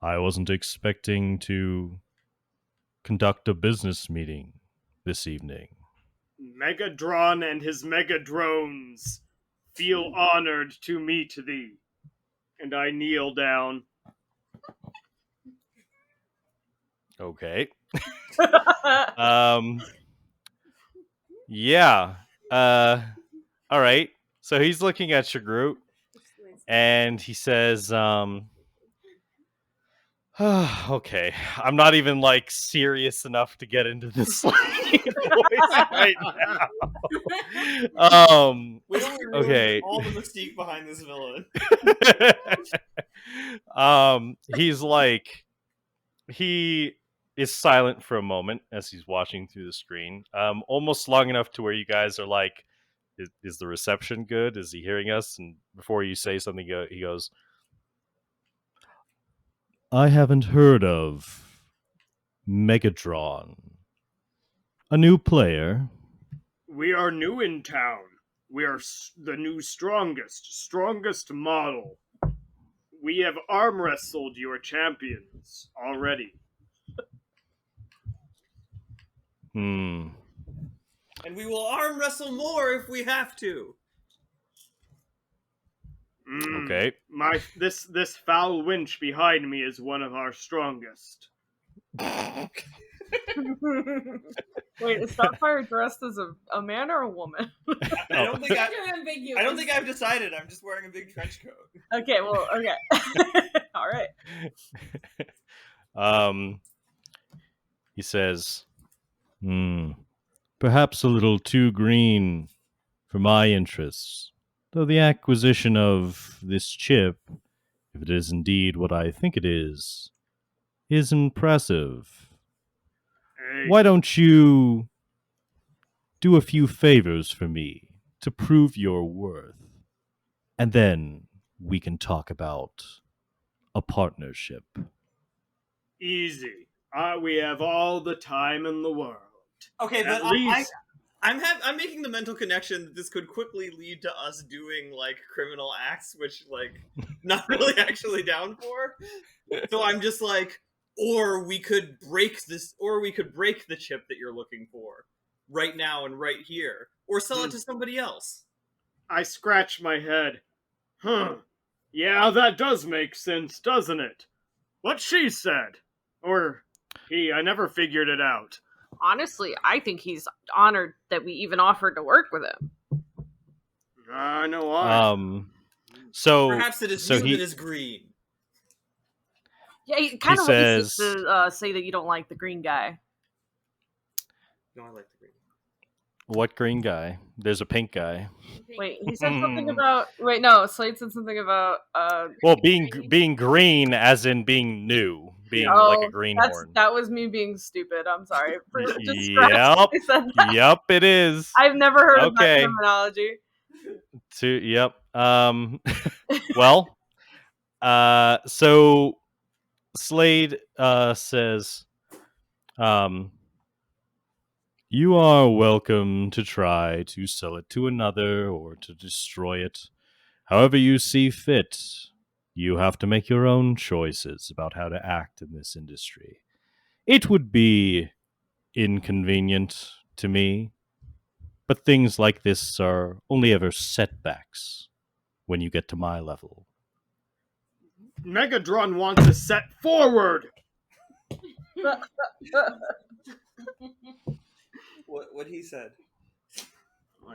I wasn't expecting to conduct a business meeting this evening." Megadron and his Megadrones feel honored to meet thee. And I kneel down. Okay. Yeah. All right. So he's looking at your group, and he says, okay, I'm not even like serious enough to get into this voice right now. We don't ruin Okay. all the mystique behind this villain. He's like, he is silent for a moment as he's watching through the screen, almost long enough to where you guys are like, is the reception good? Is he hearing us? And before you say something, he goes, "I haven't heard of Megatron. A new player?" We are new in town. We are the new strongest model. We have arm wrestled your champions already. Hmm. And we will arm wrestle more if we have to. Okay. This foul winch behind me is one of our strongest. Wait, is Starfire dressed as a man or a woman? I don't think Gender ambiguous. I don't think I've decided. I'm just wearing a big trench coat. Okay, well, okay. All right. He says, perhaps a little too green for my interests, though the acquisition of this chip, if it is indeed what I think it is impressive. Hey, Why don't you do a few favors for me to prove your worth? And then we can talk about a partnership. easy. We have all the time in the world. Okay, but At least I'm making the mental connection that this could quickly lead to us doing like criminal acts, which like not really actually down for. So I'm just like, or we could break the chip that you're looking for right now and right here, or sell it to somebody else. I scratch my head. Yeah, that does make sense, doesn't it? What she said. Or he, I never figured it out. Honestly, I think he's honored that we even offered to work with him. I know I. So Perhaps it is so you he that is green. Yeah, kind of says- racist to say that you don't like the green guy. No, I like the green. what green guy? There's a pink guy. Wait, he said something about. Wait, no, Slade said something about. Well, being green as in being new, being Oh, like a greenhorn. that was me being stupid. I'm sorry. Just scratch Yep. I said that. Yep, it is. I've never heard of that Okay. terminology. Yep. Well, so Slade says, you are welcome to try to sell it to another or to destroy it. However you see fit, you have to make your own choices about how to act in this industry. It would be inconvenient to me, but things like this are only ever setbacks when you get to my level. Megatron wants to set forward. What he said.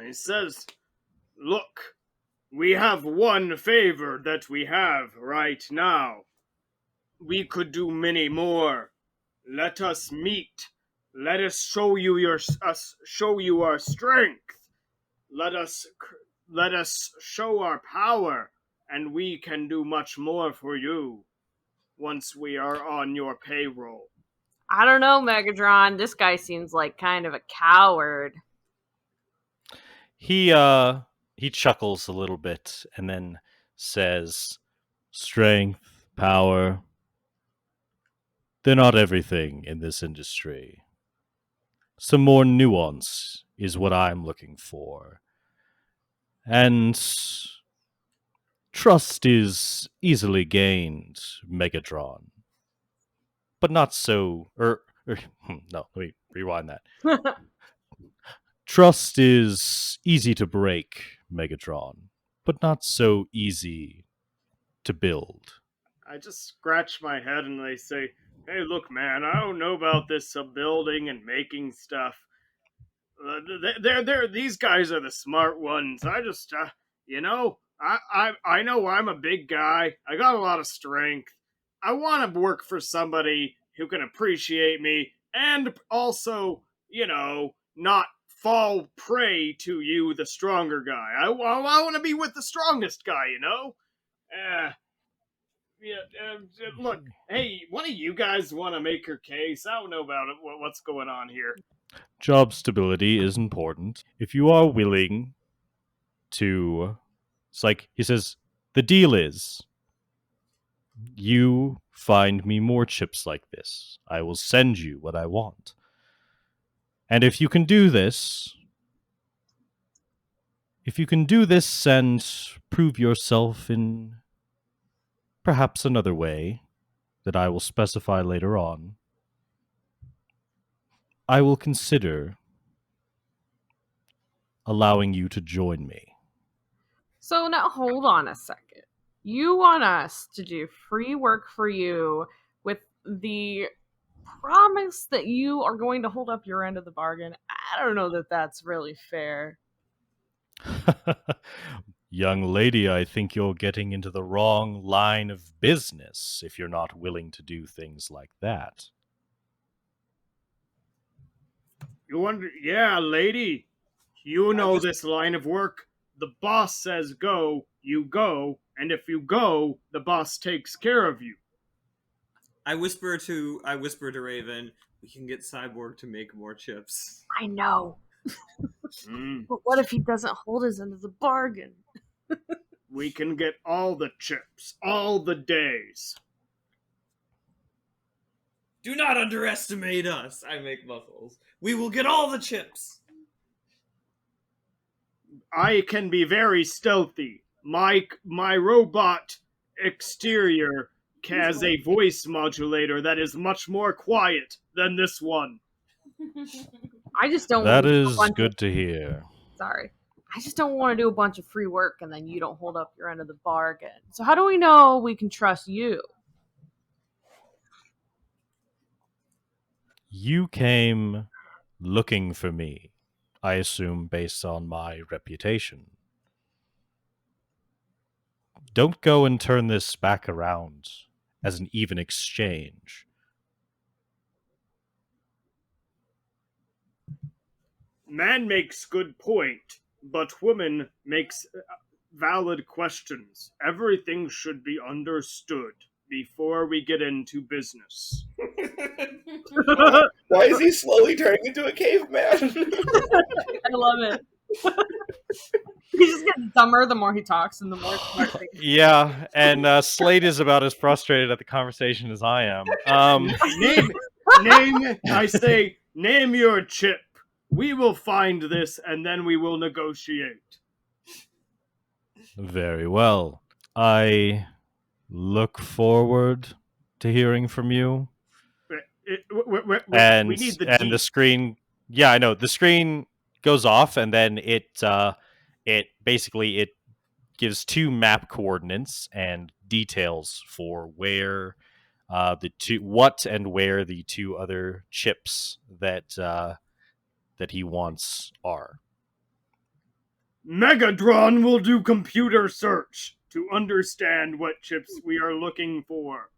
He says, look, we have one favor that we have right now. We could do many more. Let us meet. Let us show you our strength. Let us show our power, and we can do much more for you once we are on your payroll. I don't know, Megatron. This guy seems like kind of a coward. He chuckles a little bit and then says, strength, power, they're not everything in this industry. Some more nuance is what I'm looking for. And trust is easily gained, Megatron. But not so. No, let me rewind that. Trust is easy to break, Megatron, but not so easy to build. I just scratch my head and I say, hey, look, man, I don't know about this building and making stuff. These guys are the smart ones. I just, I know I'm a big guy. I got a lot of strength. I want to work for somebody who can appreciate me and also, not fall prey to you, the stronger guy. I want to be with the strongest guy, look, hey, one of you guys want to make your case? I don't know about it. What's going on here? Job stability is important. If you are willing to, it's like he says, the deal is you find me more chips like this. I will send you what I want. And if you can do this and prove yourself in perhaps another way that I will specify later on, I will consider allowing you to join me. So now hold on a second. You want us to do free work for you with the promise that you are going to hold up your end of the bargain? I don't know that that's really fair. Young lady, I think you're getting into the wrong line of business if you're not willing to do things like that. You wonder, yeah, lady. You I know was this line of work. The boss says go, you go, and if you go, the boss takes care of you. I whisper to Raven, we can get Cyborg to make more chips. I know. Mm. But what if he doesn't hold his end of the bargain? We can get all the chips, all the days. Do not underestimate us. I make muffles. We will get all the chips. I can be very stealthy. My robot exterior has a voice modulator that is much more quiet than this one. I just don't That want to do a is bunch of good to hear. sorry. I just don't want to do a bunch of free work and then you don't hold up your end of the bargain. So how do we know we can trust you? You came looking for me, I assume based on my reputation. Don't go and turn this back around as an even exchange. Man makes good point, but woman makes valid questions. Everything should be understood before we get into business. Why is he slowly turning into a caveman? I love it. He just gets dumber the more he talks and the more Yeah, and Slade is about as frustrated at the conversation as I am. Name, I say, name your chip. We will find this and then we will negotiate. Very well. I look forward to hearing from you. We need the And the deed. screen, yeah, I know. The screen goes off and then it basically it gives two map coordinates and details for where what and where the two other chips that he wants are. Megatron will do computer search to understand what chips we are looking for.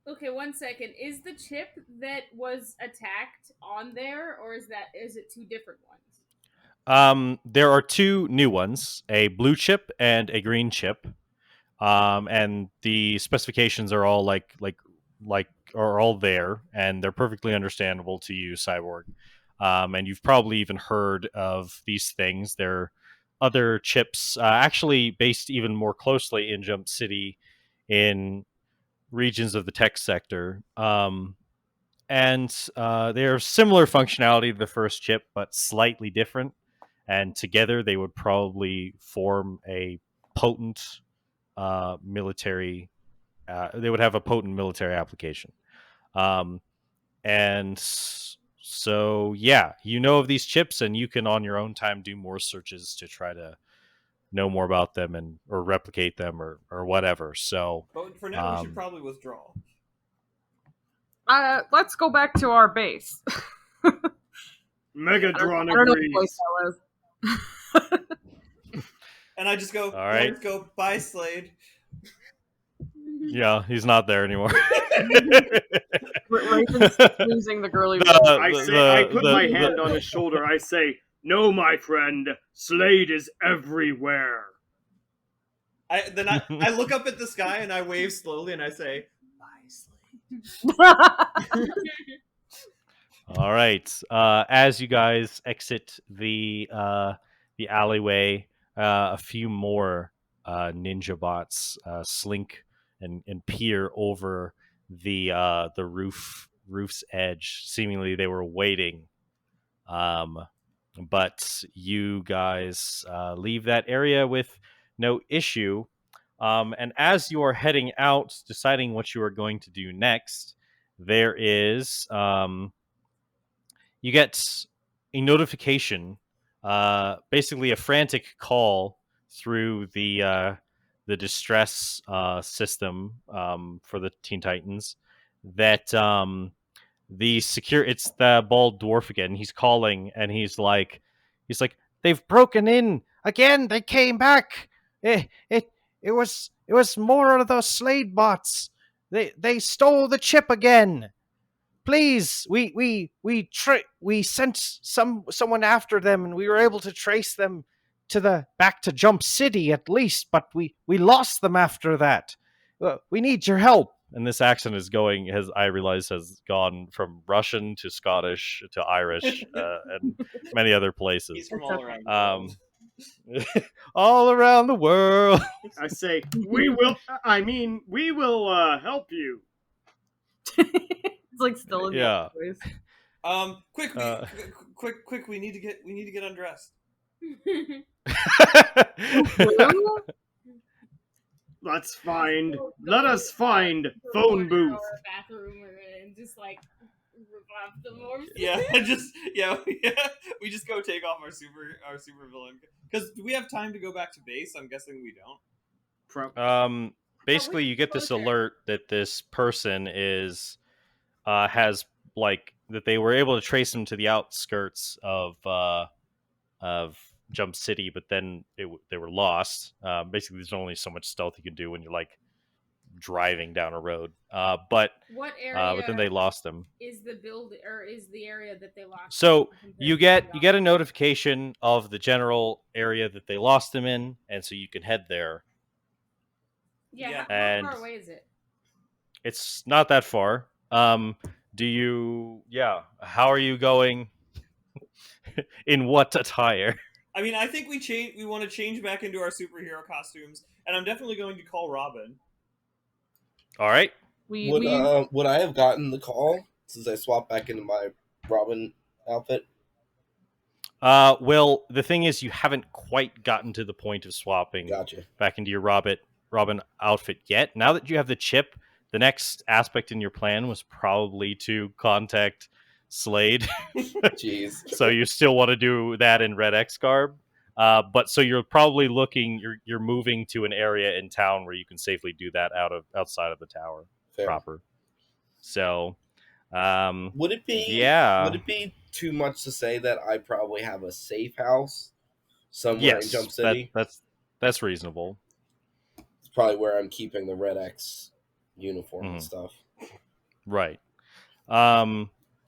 Okay, 1 second. Is the chip that was attacked on there, or is it two different ones? There are two new ones, a blue chip and a green chip. And the specifications are all like are all there, and they're perfectly understandable to you, Cyborg. And you've probably even heard of these things. They're other chips, actually based even more closely in Jump City, in regions of the tech sector. And they're similar functionality to the first chip, but slightly different. And together, they would probably form a potent military. They would have a potent military application. And so, yeah, you know of these chips, and you can on your own time do more searches to try to know more about them and or replicate them or whatever. So, But for now, we should probably withdraw. let's go back to our base. Megatron I don't know agrees. what voice that was. And I just go, all right, let's go, bye, Slade. yeah, he's not there anymore. Raven's losing the girly voice. I put my hand on his shoulder. I say, "No, my friend. Slade is everywhere." I look up at the sky and I wave slowly and I say, bye, Slade. All right. As you guys exit the alleyway, a few more ninja bots slink and peer over the roof's edge. Seemingly, they were waiting. But you guys leave that area with no issue. And as you are heading out, deciding what you are going to do next, there is you get a notification, basically a frantic call through the distress system for the Teen Titans that it's the bald dwarf again. He's calling and he's like they've broken in again. They came back. It was more of those Slade bots. They stole the chip again. Please, we sent someone after them, and we were able to trace them to the back to Jump City at least, but we lost them after that. We need your help. And this accent is going, as I realize, has gone from Russian to Scottish to Irish and many other places. He's from all around the world. All around the world. I say, we will help you. It's like still in Yeah. the voice. Quick! We need to get undressed. Blue? Let us find phone booth. Or a bathroom and just like rip off the more. We just go take off our super villain. Because do we have time to go back to base? I'm guessing we don't. Basically, you get this alert that this person has like that they were able to trace him to the outskirts of Jump City, but then they were lost. Basically, there's only so much stealth you can do when you're like driving down a road. But what area? But then they lost them. Is the area that they lost? So you get a notification of the general area that they lost them in, and so you can head there. Yeah. And how far away is it? It's not that far. How are you going? In what attire? I mean, I think we want to change back into our superhero costumes, and I'm definitely going to call Robin. All right. Would I have gotten the call since I swapped back into my Robin outfit? Well, the thing is, you haven't quite gotten to the point of swapping back into your Robin outfit yet. Now that you have the chip, the next aspect in your plan was probably to contact Slade. Jeez. So you still want to do that in Red X garb. But so you're probably you're moving to an area in town where you can safely do that outside of the tower proper. So, would it be? Yeah. Would it be too much to say that I probably have a safe house somewhere in Jump City? That's reasonable. It's probably where I'm keeping the Red X uniform and stuff. Right.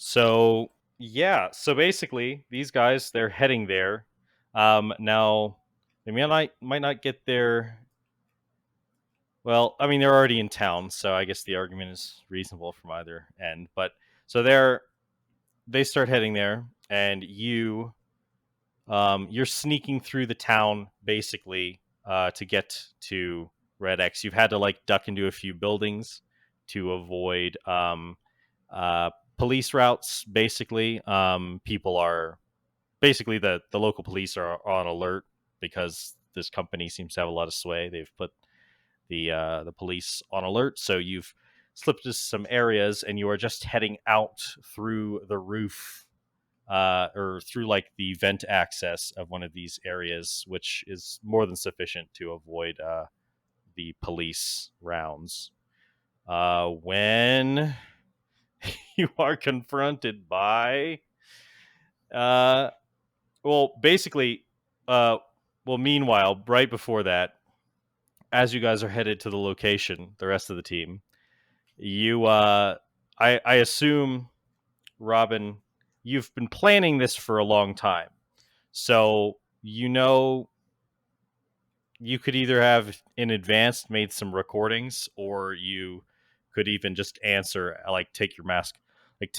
So basically these guys, they're heading there. Now they might not get there. Well, I mean, they're already in town, so I guess the argument is reasonable from either end. But so they start heading there, and you're sneaking through the town basically to get to Red X. You've had to like duck into a few buildings to avoid police routes. Basically, people are basically the local police are on alert because this company seems to have a lot of sway. They've put the police on alert, so you've slipped into some areas, and you are just heading out through the roof or through like the vent access of one of these areas, which is more than sufficient to avoid the police rounds. When you are confronted by meanwhile, right before that, as you guys are headed to the location, the rest of the team, you I assume, Robin, you've been planning this for a long time, so you could either have in advance made some recordings, or you could even just answer, like take your mask, like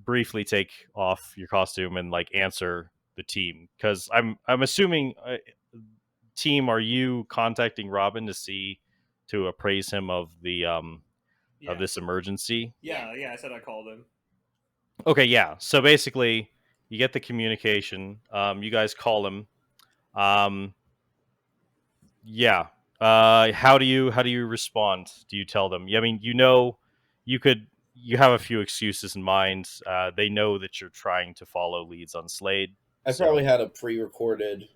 briefly take off your costume and like answer the team, because I'm assuming team, are you contacting Robin to appraise him of the of this emergency? Yeah, I said I called him. Okay, yeah. So basically, you get the communication. You guys call him. Yeah. How do you respond? Do you tell them? I mean, you you have a few excuses in mind. They know that you're trying to follow leads on Slade. I probably had a pre-recorded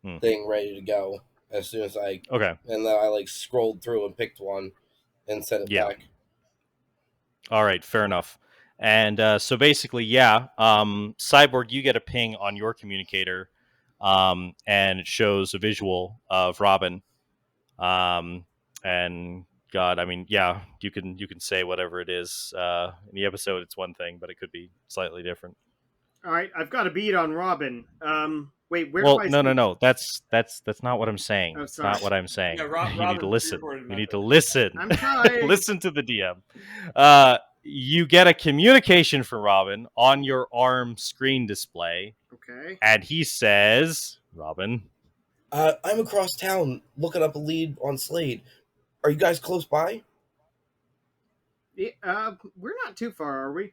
Hmm. thing ready to go as soon as Okay. and then I like scrolled through and picked one and sent it back. All right, fair enough. And so basically, Cyborg, you get a ping on your communicator, and it shows a visual of Robin. And God, I mean, yeah, you can say whatever it is. In the episode, it's one thing, but it could be slightly different. All right, I've got a beat on Robin. Wait, where Well, do I? no. That's not what I'm saying. Oh, It's sorry. not what I'm saying. Yeah, You need to Robin listen. pre-recorded You need to method. listen. I'm trying. Listen to the DM. You get a communication from Robin on your arm screen display, Okay. and he says, "Robin, I'm across town looking up a lead on Slade. Are you guys close by? Yeah, we're not too far, are we?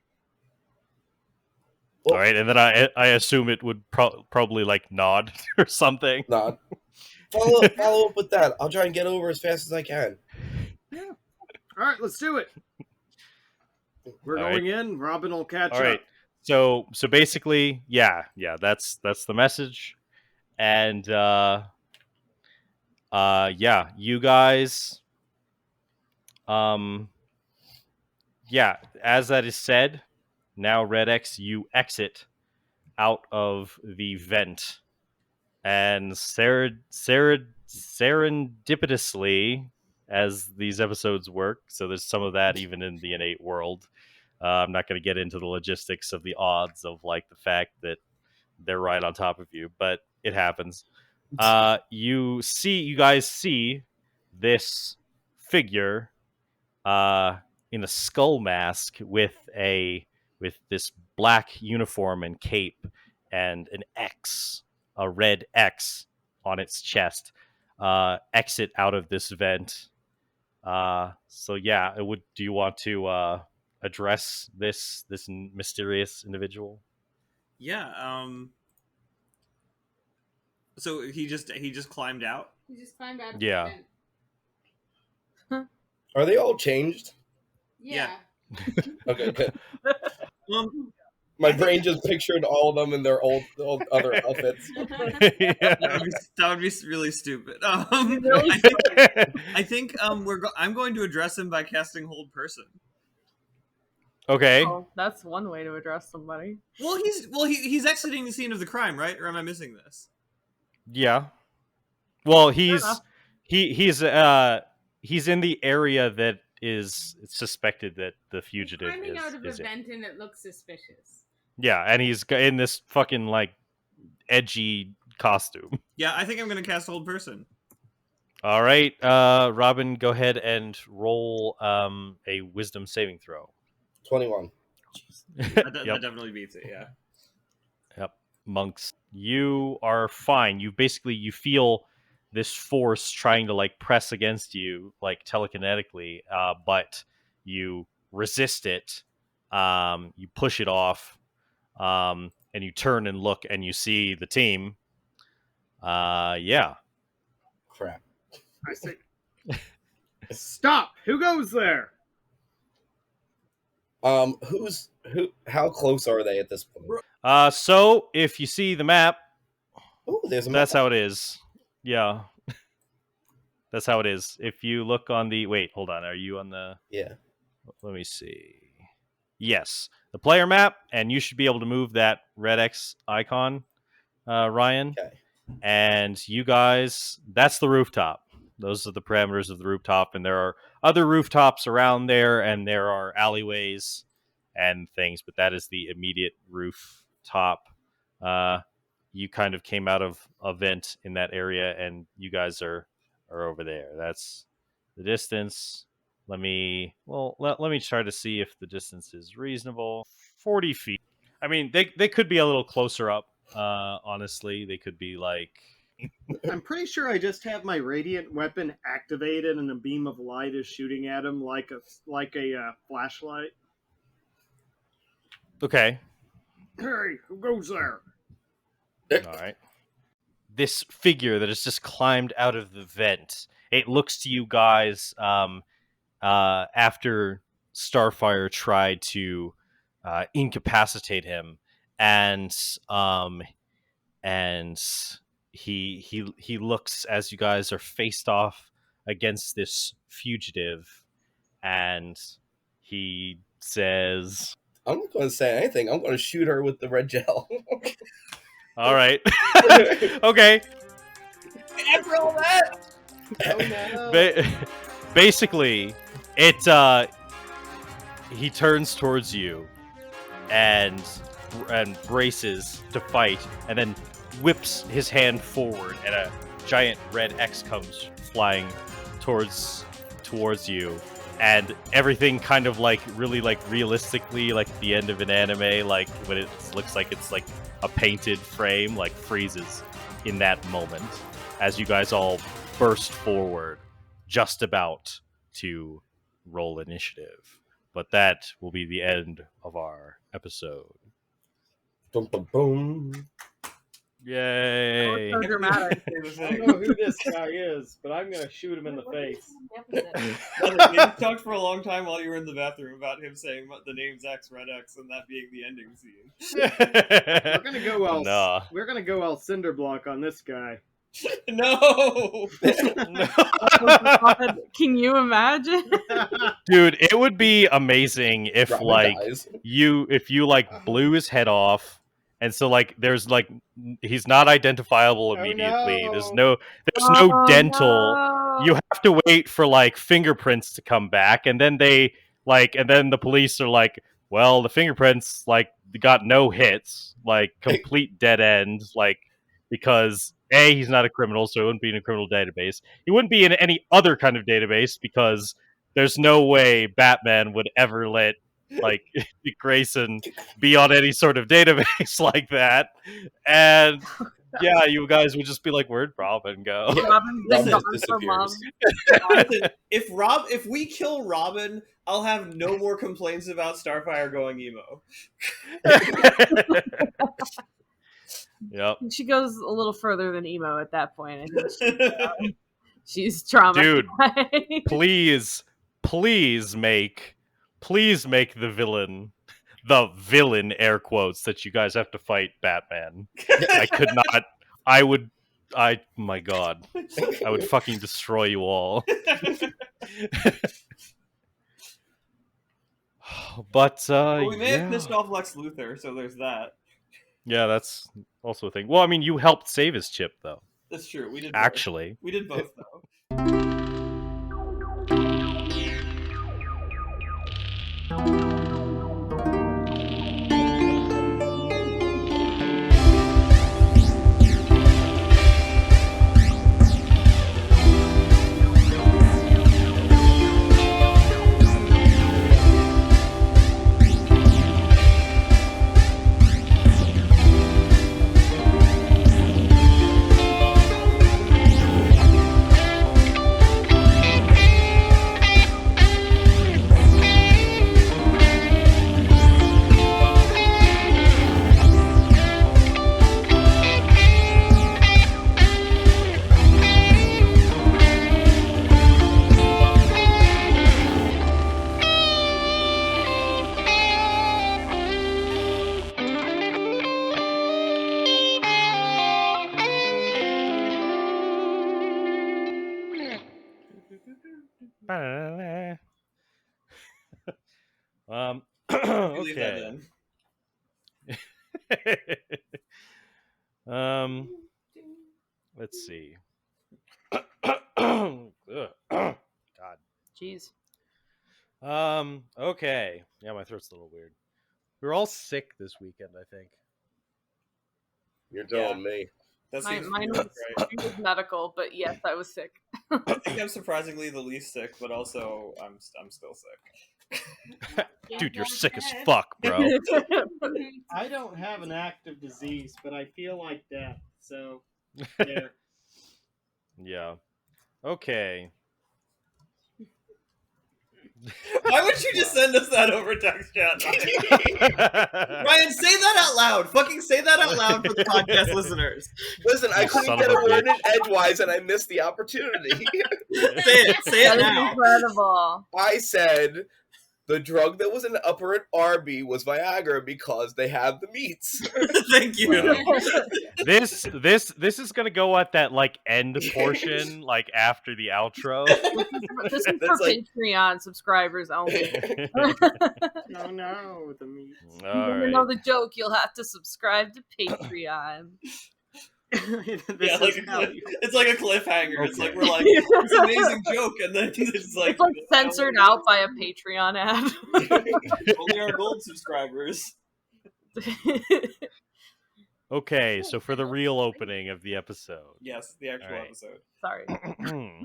Well, all right." And then I assume it would probably like nod or something. Nod. Follow up with that. I'll try and get over as fast as I can. Yeah. All right, let's do it. We're All going in. Robin will catch All up. right. So basically, yeah, that's the message, and you guys, as that is said, now Red X, you exit out of the vent, and serendipitously, as these episodes work, so there's some of that even in the innate world. I'm not going to get into the logistics of the odds of like the fact that they're right on top of you, but it happens. You guys see this figure in a skull mask with this black uniform and cape and an X, a red X on its chest, exit out of this vent. So yeah, do you want to address this mysterious individual? Yeah. So he just climbed out. You just climbed out of Yeah. the vent. Are they all changed? Yeah. Okay, good. Um, My brain just pictured all of them in their old other outfits. that would be really stupid. I think I'm going to address him by casting Hold Person. Okay. Oh, that's one way to address somebody. Well, he's exiting the scene of the crime, right? Or am I missing this? Yeah. Well, he's enough. he's in the area that is suspected that the fugitive Climbing out of a is in. vent and it looks suspicious. Yeah, and he's in this fucking like edgy costume. Yeah, I think I'm going to cast Hold Person. All right, Robin, go ahead and roll a Wisdom saving throw. 21. That Yep. definitely beats it. Yeah. Yep. Monks, you are fine. You feel this force trying to like press against you like telekinetically, but you resist it. You push it off, and you turn and look, and you see the team. Yeah. Crap. I say, stop! Who goes there? Who? How close are they at this point? So if you see the map, Oh, there's a that's map. how it is. Yeah. That's how it is. If you look on the hold on, are you on the Yeah. let me see. Yes. The player map, and you should be able to move that red X icon, Ryan. Okay. And you guys, that's the rooftop. Those are the parameters of the rooftop, and there are other rooftops around there, and there are alleyways and things, but that is the immediate rooftop. You kind of came out of a vent in that area, and you guys are over there. That's the distance. Let me try to see if the distance is reasonable. 40 feet. I mean, they could be a little closer up. Honestly, they could be like. I'm pretty sure I just have my radiant weapon activated, and a beam of light is shooting at him like a flashlight. Okay. Hey, who goes there? All right. This figure that has just climbed out of the vent. It looks to you guys after Starfire tried to incapacitate him, and and he looks as you guys are faced off against this fugitive, and he says, I'm not going to say anything. I'm going to shoot her with the red gel. "All right, okay." After all that, Oh no. Basically, it he turns towards you and braces to fight, and then whips his hand forward, and a giant red X comes flying towards you, and everything kind of like really like realistically like the end of an anime, like when it looks like it's like a painted frame, like freezes in that moment as you guys all burst forward, just about to roll initiative. But that will be the end of our episode. boom, boom, boom. Yay! So dramatic. I don't know who this guy is, but I'm gonna shoot him in the face. You talked for a long time while you were in the bathroom about him saying the names X, Red X, and that being the ending scene. We're gonna go all Nah. we're gonna go all Cinderblock on this guy. No! Can you imagine? Dude, it would be amazing if Robin like dies. if you like blew his head off, and so like there's like he's not identifiable immediately. no. There's no dental. No. You have to wait for like fingerprints to come back, and then they like, and then the police are like, well, the fingerprints like got no hits, like complete dead end, like because A, he's not a criminal, so he wouldn't be in a criminal database. He wouldn't be in any other kind of database because there's no way Batman would ever let like Dick Grayson be on any sort of database like that. And yeah, you guys would just be like, where'd Robin go? Robin's been Robin gone just for disappears. months. Listen, if we kill Robin, I'll have no more complaints about Starfire going emo. Yep. She goes a little further than emo at that point. I think she's traumatized. Dude, please make the villain air quotes that you guys have to fight Batman. I could not. My God, I would fucking destroy you all. But Well, we may yeah. have pissed off Lex Luthor, so there's that. Yeah, that's also a thing. Well, I mean, you helped save his chip, though. That's true. We did both. Actually, We did both, though. Leave that okay. in. Let's see. God. Jeez. Okay. Yeah, my throat's a little weird. We were all sick this weekend, I think. You're telling me. That seems Mine right. was medical, but yes, I was sick. I think I'm surprisingly the least sick, but also I'm still sick. Dude, you're sick as fuck, bro. I don't have an active disease, but I feel like death. So there. Yeah. Okay. Why would you just send us that over text chat? Ryan, say that out loud. Fucking say that out loud for the podcast listeners. Listen, I You couldn't son get of a a word in bitch. edgewise, and I missed the opportunity. Say it That is now. incredible. I said The drug that was in the upper at Arby was Viagra because they have the meats. Thank you. Wow. This is gonna go at that like end portion, like after the outro. This is for That's like- Patreon subscribers only. No, no, the meat. If you want to know the joke, you'll have to subscribe to Patreon. Yeah, like it's like a cliffhanger. It's like Okay. we're like it's an amazing joke, and then it's like censored out by a Patreon ad. only our gold subscribers. Okay, so for the real opening of the episode. Yes, the actual All right. episode. Sorry.